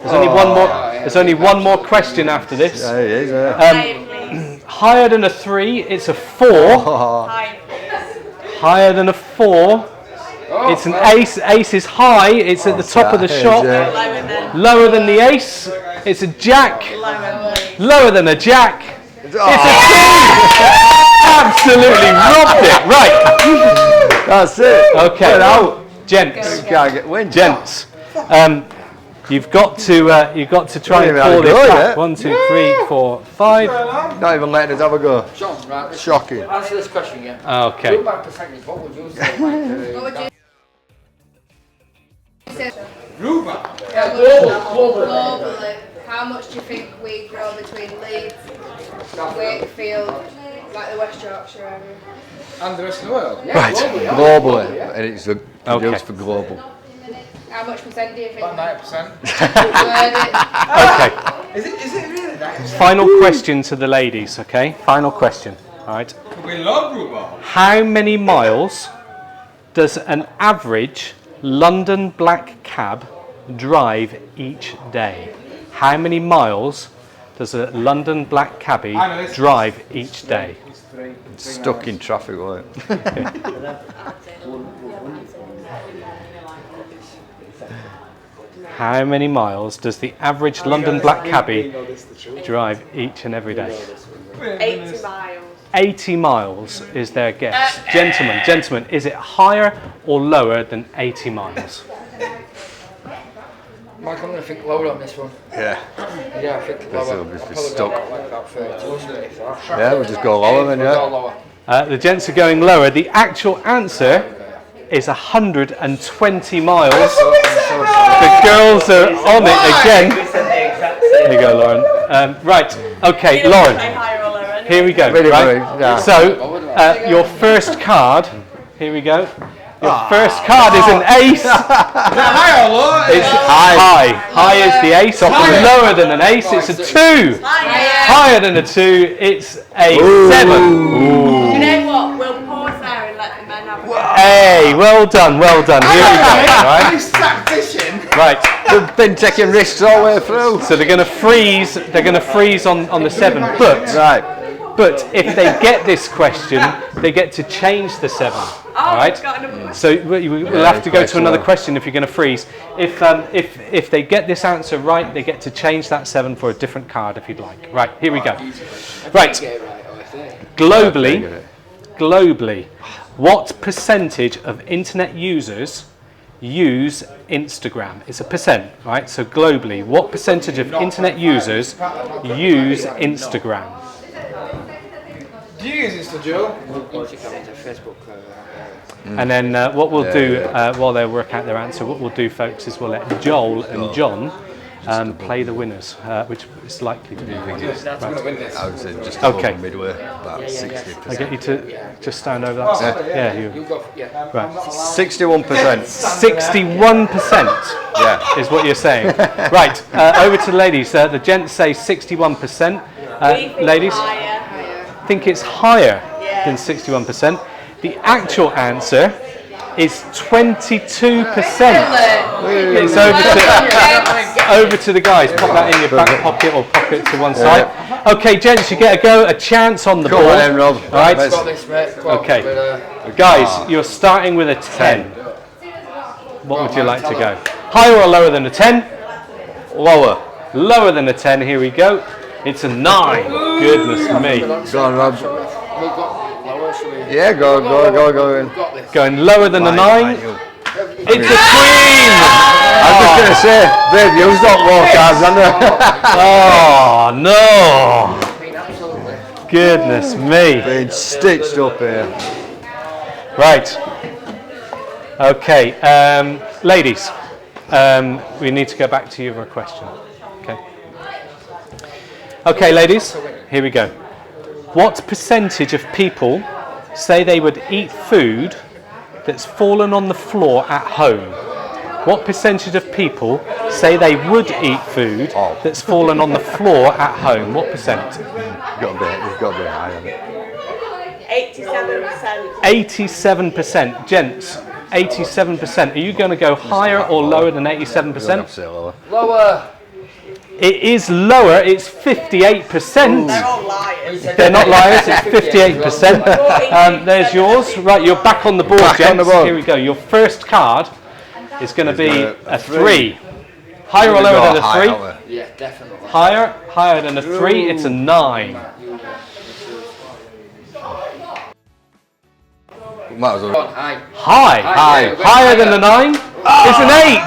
There's only one more. There's only one more question after this. Yeah, it is. Higher, please. Higher than a 3, it's a 4. Higher, please. Higher than a 4, it's an ace. Ace is high. It's at the top of the shop. Lower than. Lower than the ace, it's a jack. Lower, please. Lower than a jack, it's a 2. Absolutely robbed it. Right. That's it. Okay. Get out. Gents. Can't get win. Gents. You've got to try and Not even call had a this go back. yet. 1, 2, 3, 4, 5. Not even letting us have a go. John, right, Shocking. answer this question, yeah. Okay. Rhubarb percentage, what would you say? What would you say? Rhubarb. Globally, how much do you think we grow between Leeds, Wakefield, like the West Yorkshire area? And the rest of the world? Right. Globally. And it's produced for global. How much percent do you think? About 9%. Word it. Okay. Is it really that? Final question to the ladies. Okay. Final question. All right. We love rhubarb. How many miles does an average London black cab drive each day? How many miles does a London black cabbie drive each day? Stuck in traffic, wasn't it? How many miles does the average London black cabbie drive each and every day? 80 miles. 80 miles is their guess. Gentlemen, is it higher or lower than 80 miles? Mike, I'm going to think lower on this one. Yeah. Yeah, I think This lower. will be I'll probably stuck. go like about 32 or something. Yeah, we'll just go lower then, We'll go yeah. lower. The gents are going lower. The actual answer is 120 miles. The girls are on it again. There you go, Lauren. Right, okay, Lauren. Here we go. Right. So, your first card. Here we go. Your first card is an ace. High or low? It's high. High is the ace. Lower than an ace, it's a 2. Higher than a 2, it's a 7. You know what? We'll pause there and let the men have a go. Hey, well done. Here we go. Right. This tactician. Right. They've been taking risks all the way through. So they're going to freeze. They're going to freeze on the 7. But if they get this question, they get to change the 7. All right. So we'll have to go to another question if you're going to freeze. If they get this answer right, they get to change that 7 for a different card if you'd like. Right. Here we go. Right. Globally, what percentage of internet users use Instagram? It's a percent, right? So globally, what percentage of internet users use Instagram? Do you use Insta, Joe? Instagram is a Facebook. And then what we'll do while they work out their answer, what we'll do, folks, is we'll let Joel and John play the winners, which is likely to be the winners. I would say just Okay. over midway, about 60%. I get you to just stand over that side. Yeah, you. Right. 61%. 61%. Yeah. Is what you're saying. Right. Over to the ladies. The gents say 61%. Ladies, think it's higher than 61%. The actual answer is 22%. It's over to the guys. Pop that in your back pocket or pop it to one side. Okay, gents, you get a go, a chance on the board. Come on then, Rob. All right. Okay. Guys, you're starting with a 10. What would you like to go? Higher or lower than a 10? Lower. Lower than a 10, here we go. It's a 9. Goodness me. Go on, Rob. Yeah, go in. Going lower than a 9. It's a queen! I was just going to say, babe, you've got more cards, haven't you? Oh, no. Goodness me. Being stitched up here. Right. Okay, ladies, we need to go back to your question. Okay, ladies, here we go. What percentage of people say they would eat food that's fallen on the floor at home? What percentage of people say they would eat food that's fallen on the floor at home? What percent? You've got to be high on it. 87%. 87%. Gents, 87%. Are you going to go higher or lower than 87%? Lower. It is lower, it's 58%. They're all liars. They're not liars, it's 58%. There's yours. Right, you're back on the board, gents. Here we go. Your first card is going to be a 3. Higher or lower than a 3? Yeah, definitely. Higher than a 3, it's a 9. Higher than a 9? It's an 8.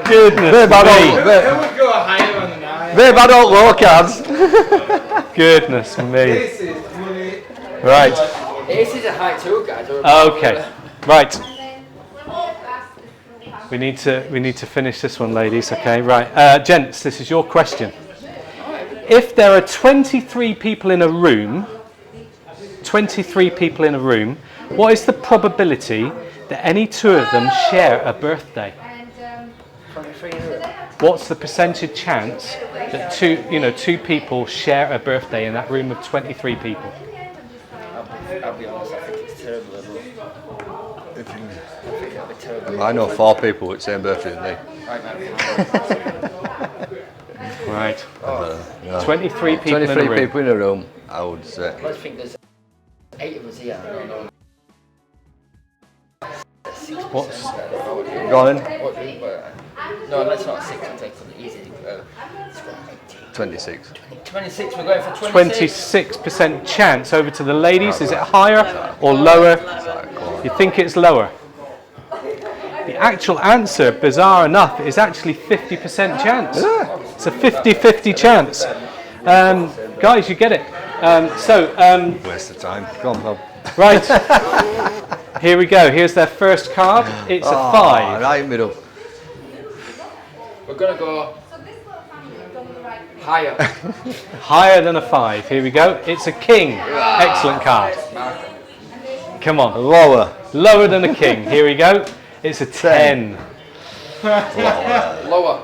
Goodness me. Who would go higher on the 9? Babe, I don't low cards. Goodness me. This is money. Right. Ace is a high too, guys. Okay. Right. We need to finish this one, ladies. Okay. Right. Gents, this is your question. If there are 23 people in a room, what is the probability that any two of them share a birthday? What's the percentage chance that two people share a birthday in that room of 23 people? I'll be honest, I think it's terrible. I know 4 people with the same birthday as me. Right. Yeah. 23 people 23 in a room. people in a room, I would say. I think there's 8 of us here. I don't know. What's Go on in. No, let's not 6. I'll take it easy. 26. 26. We're going for 26. 26% chance. Over to the ladies. Is it higher or lower? You think it's lower? The actual answer, bizarre enough, is actually 50% chance. It's a 50-50 chance. Guys, you get it. Waste of time. Come on, Bob. Right. Here we go. Here's their first card. It's a 5. Right middle. We're going to go higher. Higher than a 5. Here we go. It's a king. Excellent card. Come on. Lower than a king. Here we go. It's a 10. Lower.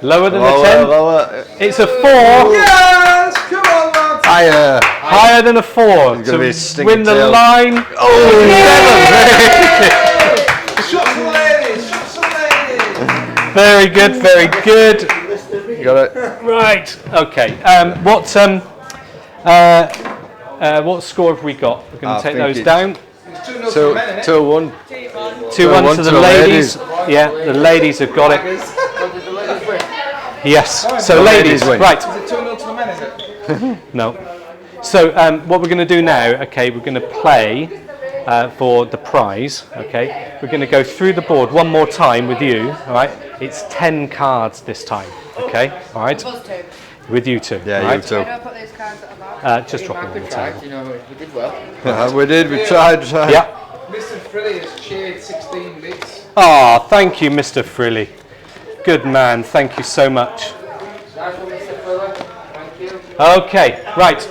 Lower than a 10? Lower. It's a 4. Yes! Come on, man! Higher than a 4. To win the line. Shots for ladies! Shots for ladies! Very good, very good. You got it? Right. Okay. What score have we got? We're going to take those down. It's 2-0 to the men, innit? 2-1. 2-1 to the ladies. Yeah, the ladies have got it. Yes. So ladies win. Right. Is it 2-0 to the men, is it? No. So what we're going to do now, okay, we're going to play for the prize, okay. We're going to go through the board one more time with you, all right. It's 10 cards this time, okay, all right. With you two. Yeah, right? you two. Where do I put those cards at the bottom? Just drop them on the table. You know, we did well. We did, we tried. Yeah. Mr. Frilly has cheered 16 bits. Ah, thank you, Mr. Frilly. Good man, thank you so much. Okay, right.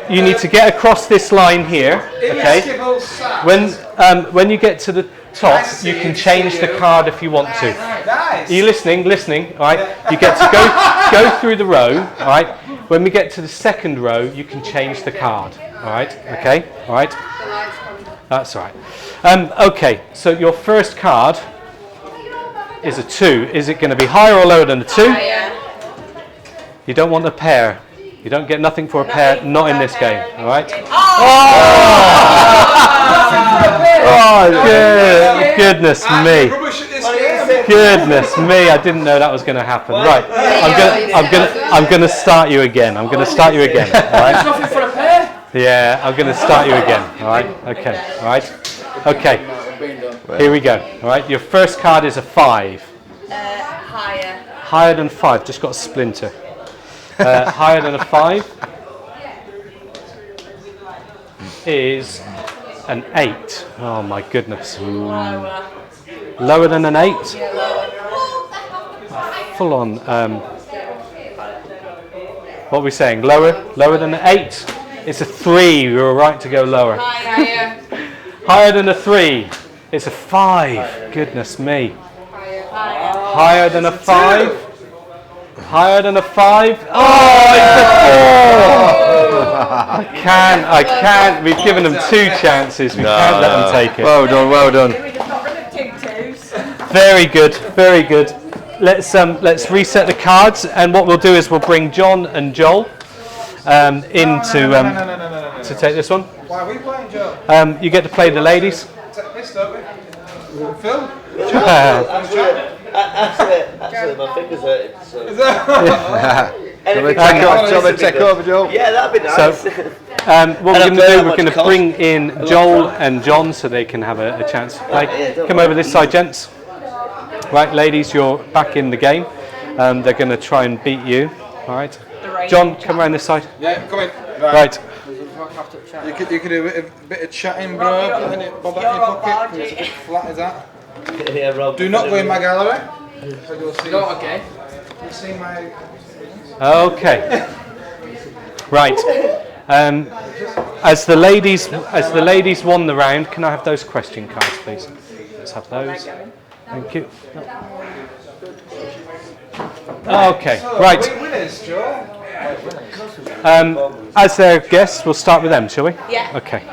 You need to get across this line here, okay? When you get to the top, you can change the card if you want to. Are you listening? All right. You get to go through the row, all right? When we get to the second row, you can change the card, all right? Okay, all right? That's all right. Okay, so your first card is a 2. Is it going to be higher or lower than a 2? Higher. You don't want a pair. You don't get nothing for a pair, not in this game, all right? Oh, goodness me. Goodness me, I didn't know that was going to happen. Right, I'm going to start you again. I'm going to start you again, all right? Nothing for a pair. Yeah, I'm going to start you again, all right? Okay, all right? Okay, here we go, all right? Your first card is a 5. Higher. Higher than 5, just got a splinter. Higher than a 5 is an 8. Oh my goodness. Lower than an 8? Full on. What are we saying? Lower than an 8? It's a 3. You were right to go lower. Higher. Higher than a 3. It's a 5. Goodness me. Higher than a 5. Higher than a 5. Oh, it's a 4. I can't. We've given them 2 chances. We can't let them take it. Well done, well done. Very good, very good. Let's reset the cards, and what we'll do is we'll bring John and Joel to take this one. Why are we playing, Joe? You get to play the ladies. Take this, don't we? Phil? Actually, my fingers hurting. So. Shall they take over, Joe? Yeah, that'd be nice. So, what we're going to do, we're going to bring in Joel and John so they can have a chance to play. Come over this side, gents. Right, ladies, you're back in the game. They're going to try and beat you. All right. John, come around this side. Yeah, come in. Right. You could do a bit of chatting, bro. Putting it bob out in your pocket. It's a bit flat as that. Yeah, Rob. Do not go in my gallery. Go again. You see my... Okay. Right. As the ladies won the round, can I have those question cards, please? Let's have those. Thank you. Okay. Right. Winners, Joe. As their guests, we'll start with them, shall we? Yeah. Okay.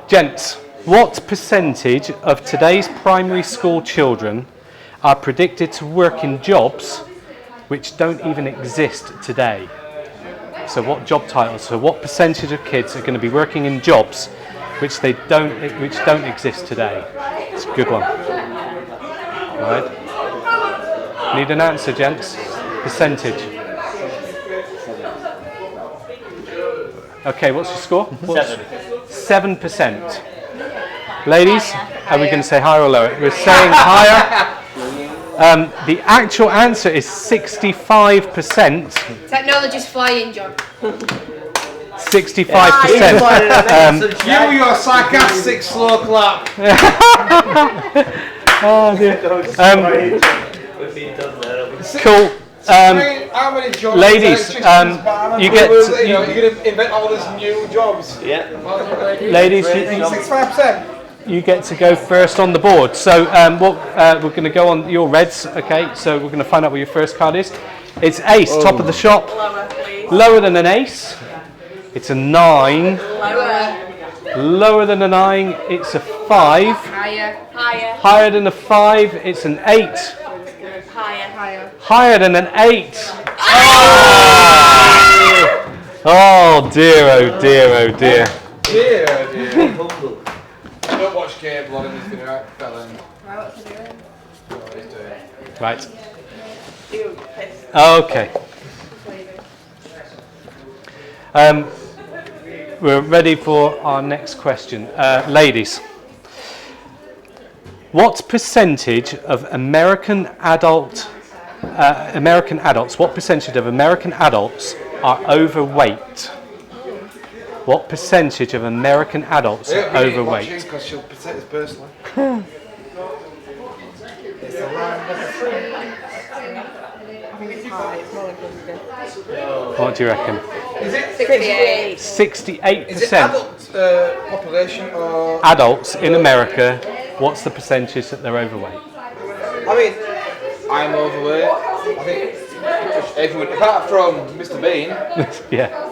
Gents, what percentage of today's primary school children are predicted to work in jobs which don't even exist today? So what job titles? So what percentage of kids are going to be working in jobs which don't exist today? It's a good one. All right. Need an answer, gents. Percentage. Okay, what's your score? 7%. Ladies, are we going to say higher or lower? We're saying higher. The actual answer is 65%. Technology's flying, John. 65%. You, your sarcastic slow clap. Oh dear. Cool. How many jobs? Ladies, you get. You're going to invent all these new jobs. Yeah. Ladies, 65%. you get to go first on the board. So we're going to go on your reds. Okay. So we're going to find out what your first card is. It's ace, top of the shop. Lower, please. Lower than an ace. It's a 9. Lower. Lower than a 9. It's a 5. Higher. Higher. Higher than a 5. It's an 8. Higher. Higher than an 8. Oh dear, oh dear, oh dear. Dear, dear. I don't watch cable on anything, right, fella? Right. Okay. We're ready for our next question. Ladies, what percentage of American adults, what percentage of American adults are overweight? What percentage of American adults are overweight? Because she'll protect us personally. What do you reckon? Is it 68. 68%. Is it adult population or... Adults in America, what's the percentage that they're overweight? I mean, I'm overweight. I think everyone, apart from Mr. Bean. Yeah.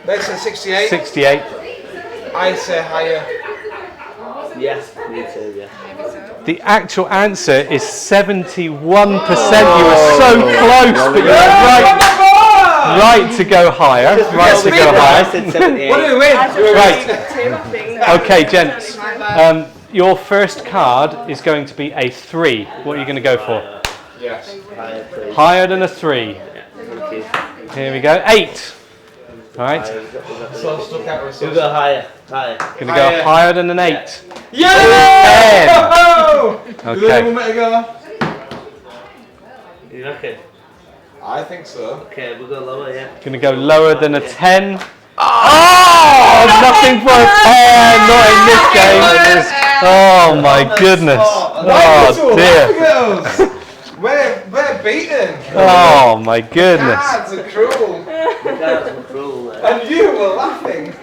They say 68. 68. I say higher. Yes, me too, yeah. The actual answer is 71%. You were so close, but you were right to go higher. Right to go higher. What do we win? Right. Okay, gents. Your first card is going to be a 3. What are you going to go for? Yes. Higher than a 3. Here we go. 8. All right. So stuck out with You go higher. Going to go higher than an 8. Yeah! 10. Okay. You reckon? I think so. Okay, we'll go lower, yeah. Going to go lower than a 10. Oh, nothing for a 10. Not in this game. Oh my goodness. Oh dear. We're beaten. Oh my goodness. Cards are cruel. And you were laughing.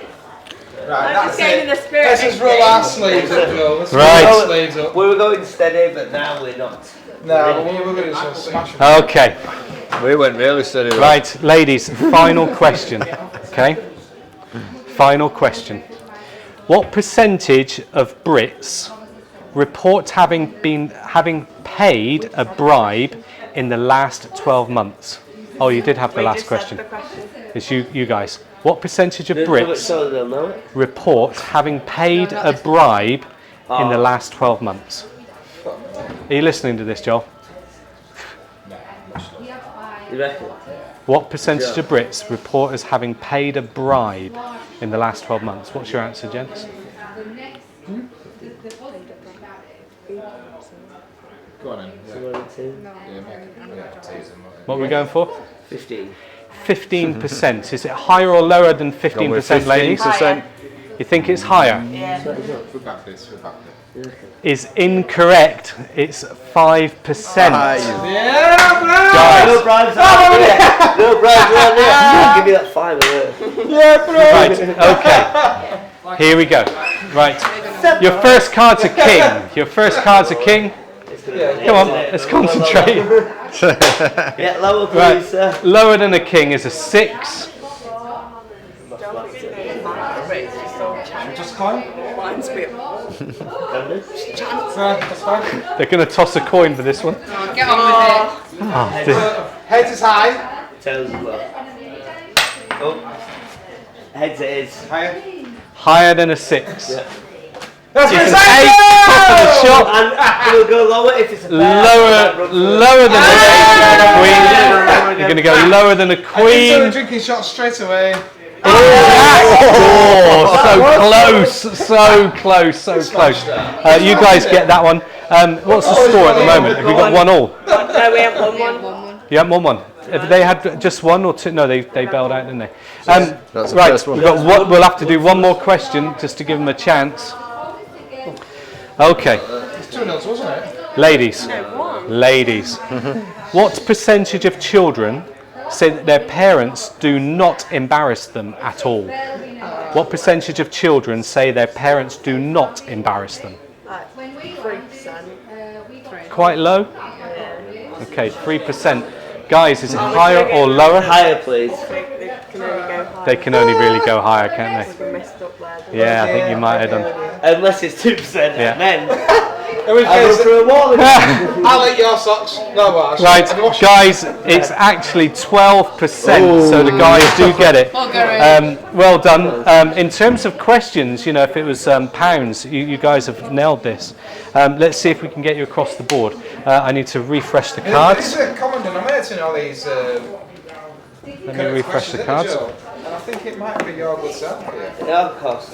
Right, I'm just getting in the spirit. Let's just roll our sleeves up, Joe. Let's roll Right. our sleeves up. We were going steady, but now we're not. No, but we were going to smash them. Okay. We went really steady. Though. Right, ladies, final question. Okay? Final question. What percentage of Brits report having paid a bribe in the last 12 months? Oh, you did have the last question. It's you guys. What percentage of Brits report having paid a bribe in the last 12 months? Are you listening to this, Joel? You reckon? What percentage of Brits report as having paid a bribe in the last 12 months? What's your answer, gents? Go on then. What are we going for? 15. 15%. Is it higher or lower than 15%, ladies? 15%. You think it's higher? Yeah. We're back this. Is incorrect. It's 5%. Yeah, bro! Guys. No bribes around there. No bribes around there. Give me that 5 Yeah, bro! Right, okay. Here we go. Right. Your first card's a king. Your first card's a king. Come on, let's concentrate. Yeah, lower please, Right. sir. Lower than a king is a 6. Just climb. Mine's bit. That's fine. They're going to toss a coin for this one. Get on with Oh, dear. Heads is high. Tails is low. Oh. Heads it is. Higher. Higher than a 6. Yeah. That's It's what an it's 8. Top of the shop. And we'll go lower if it's a pair. Lower than an 8 is a queen. You're going to go lower than a I queen. started drinking shots straight away. Oh, so close. You guys get that one. What's the score at the moment? Have you got 1-1? No, we have 1-1. You have 1-1. Have they had just 1 or 2? No, they bailed out, didn't they? That's the Right, first one. we'll have to do one more question just to give them a chance. Okay, It's 2-0, wasn't it? ladies. What percentage of children say that their parents do not embarrass them at all? What percentage of children say their parents do not embarrass them? 3%. Quite low? Okay, 3%. Guys, is it higher or lower? Higher please. They can only really go higher, can't they? We messed up there. Yeah, I think you might have done. Unless it's 2%. Yeah. Men. In which I'll go case, through a wall again. I'll eat your socks. No, bars. Right, guys, it's actually 12%, so the guys do get it. Well done. In terms of questions, you know, if it was pounds, you guys have nailed this. Let's see if we can get you across the board. I need to refresh the cards. There's a common denominator in all these. Let me refresh the cards. And I think it might be your good self here. Yeah, of course.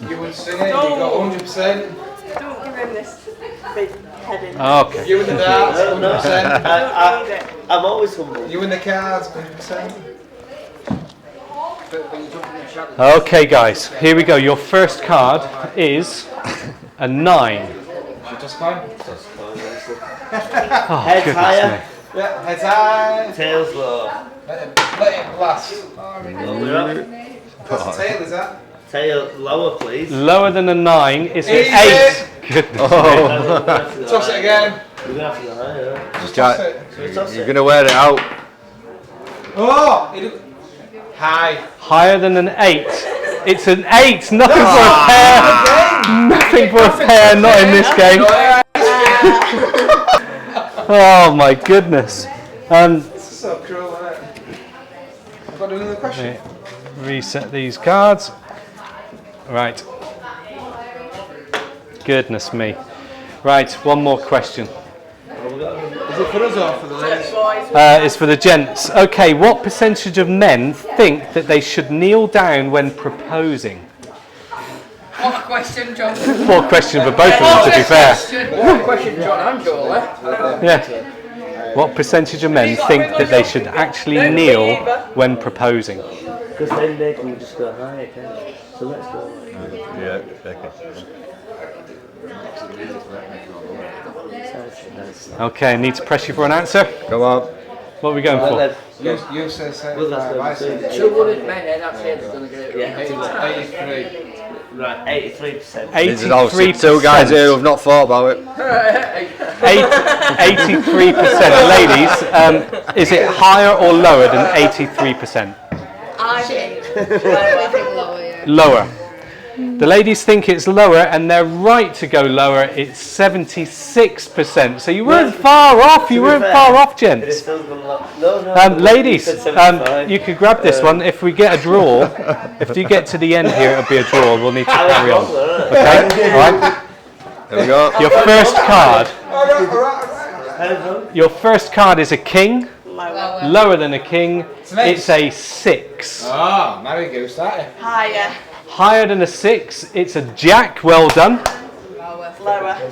You would sing it, you got 100%. Don't give him this big heading. Okay. You in the darts, 100%. I'm always humble. You in the cards, 100%. Okay, guys, here we go. Your first card is a 9. Just fine. Oh, Heads goodness higher. me. Yeah, heads high. Tails low. Let it blast. What's the tail, is that? Tail lower please. Lower than a 9 is an Easy. 8. Goodness. Toss it again. We're going to have to go higher. Just toss it. You're going to wear it out. Oh! High. Higher than an 8. It's an 8. Nothing for a pair. Nothing for a pair. Not in this game. Oh my goodness. It's so cruel, isn't it? I've got to do another question. Reset these cards. Right. Goodness me. Right, one more question. Is it for us or for the ladies? It's for the gents. Okay, what percentage of men think that they should kneel down when proposing? What a question, John. What a question for both of them, to be fair. What a question, John and Joel, eh? Yeah. What percentage of men think that they should actually kneel when proposing? Because then they can just go higher, can't they? So let's go. Yeah, Okay, need to press you for an answer. Come on. What are we going for? You say 75, I say 200 men, that's it. It's going to get it. Yeah. 83. Right, 83%. 83%. Two guys here who've not thought about it. 83% ladies. Is it higher or lower than 83%? I think. I think lower, yeah. Lower. The ladies think it's lower, and they're right to go lower. It's 76%. So you weren't far off. You weren't far off, gents. No, Ladies, you could grab this one. If we get a draw, if you get to the end here, it'll be a draw. We'll need to carry on. Okay, all right. There we go. Your first card. Your first card is a king. Lower than a king. It's a 6. Oh, Mary Goose, that is. Higher. Higher than a 6. It's a jack. Well done. Lower.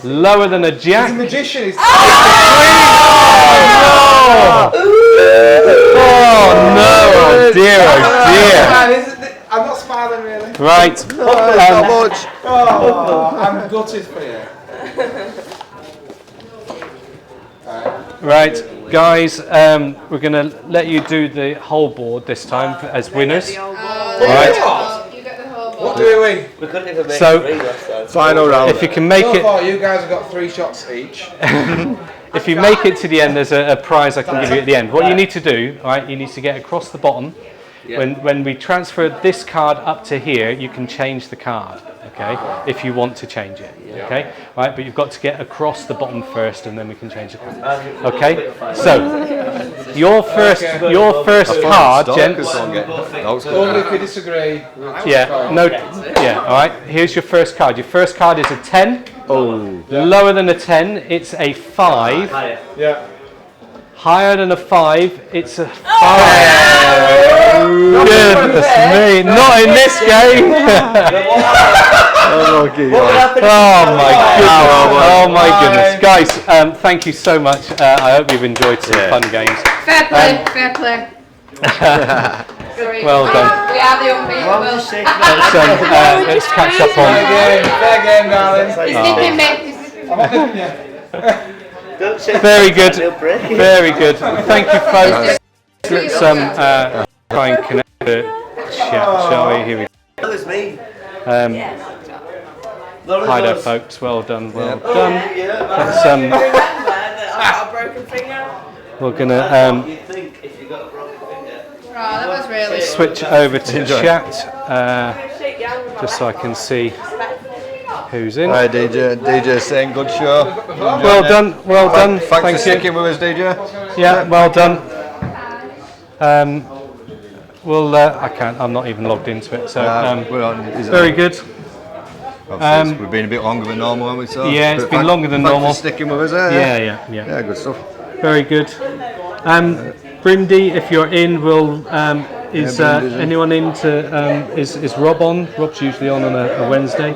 Lower than a jack. The magician is. Oh no! Oh dear! Oh dear! I'm not smiling really. Right. I'm gutted for you. Right, guys. We're going to let you do the whole board this time as winners. Right. You get the whole What do we win? We couldn't even make So, 3 last time. Final round. If you can make So it, far, you guys have got 3 shots each. if you make it to the end, there's a prize I can give you at the end. What you need to do, all right? You need to get across the bottom. When we transfer this card up to here, you can change the card. Okay, if you want to change it. Okay, right, but you've got to get across the bottom first, and then we can change the card. Okay, so your first card, gents. Only if you disagree. Yeah, no, yeah. All right. Here's your first card. Your first card is a 10. Oh. Lower than a 10, it's a 5. Higher. Yeah. Higher than a 5, it's a 5. Goodness me, not in this game. Oh my goodness. Guys, thank you so much. I hope you've enjoyed some fun games. Fair play, fair play. Well done. We are the unbeatable. Let's catch up on. Fair game, darling. He's nipping me. I'm not nipping you. Very good. Very good. Thank you, folks. Let's try and connect the chat, shall we? Here we go. That was me. Hi there, folks. Well done. Well done. Let's Remember that I've got a broken finger? we're gonna You think if you got a broken finger? Oh, that was really switch over to chat Shake your hand with my just so I can see who's in. Hi DJ saying good show. Well done. Well done. Thanks for Thank you. sticking with us, DJ. Yeah, well done. Well, I can't. I'm not even logged into it. So We're on. Is it very on? good. We've been a bit longer than normal, haven't we? So, Yeah, it's but been longer than normal. Thanks for sticking with us, Yeah. Yeah, good stuff. Very good. Brimdy, if you're in, will is Brimdy's in. anyone in to? Is Rob on? Rob's usually on a Wednesday.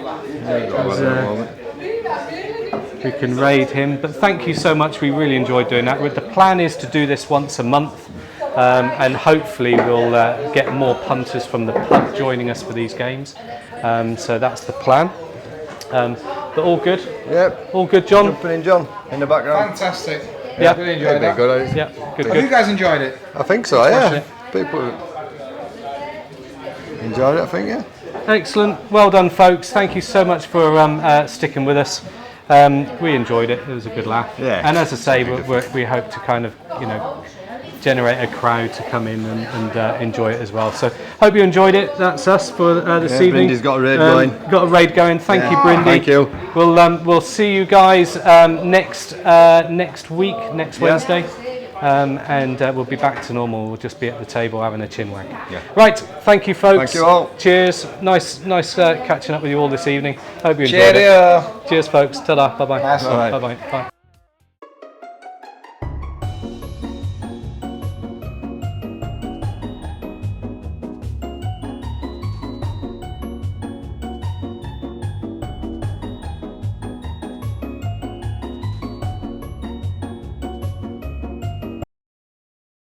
We can raid him. But thank you so much. We really enjoyed doing that. The plan is to do this once a month, and hopefully we'll get more punters from the pub joining us for these games. So that's the plan. But all good. Yep. All good, John. Jumping in, John, in the background. Fantastic. Yeah. Really enjoyed that. Good. Yeah. Good. Have you Good. guys enjoyed it? I think so. Yeah. People enjoyed it. I think. Yeah. Excellent. Well done, folks. Thank you so much for sticking with us. We enjoyed it. It was a good laugh. Yeah. And as I say, we hope to kind of, generate a crowd to come in and enjoy it as well. So hope you enjoyed it. That's us for this evening. Brindy's got a raid going. Got a raid going. Thank you, Brindy. Thank you. We'll see you guys next week, next Wednesday. And we'll be back to normal. We'll just be at the table having a chinwag. Yeah. Right, thank you, folks. Thank you all. Cheers. Nice catching up with you all this evening. Hope you enjoyed it. Cheers, folks. Ta-da. Bye-bye. Nice. Bye-bye. Bye.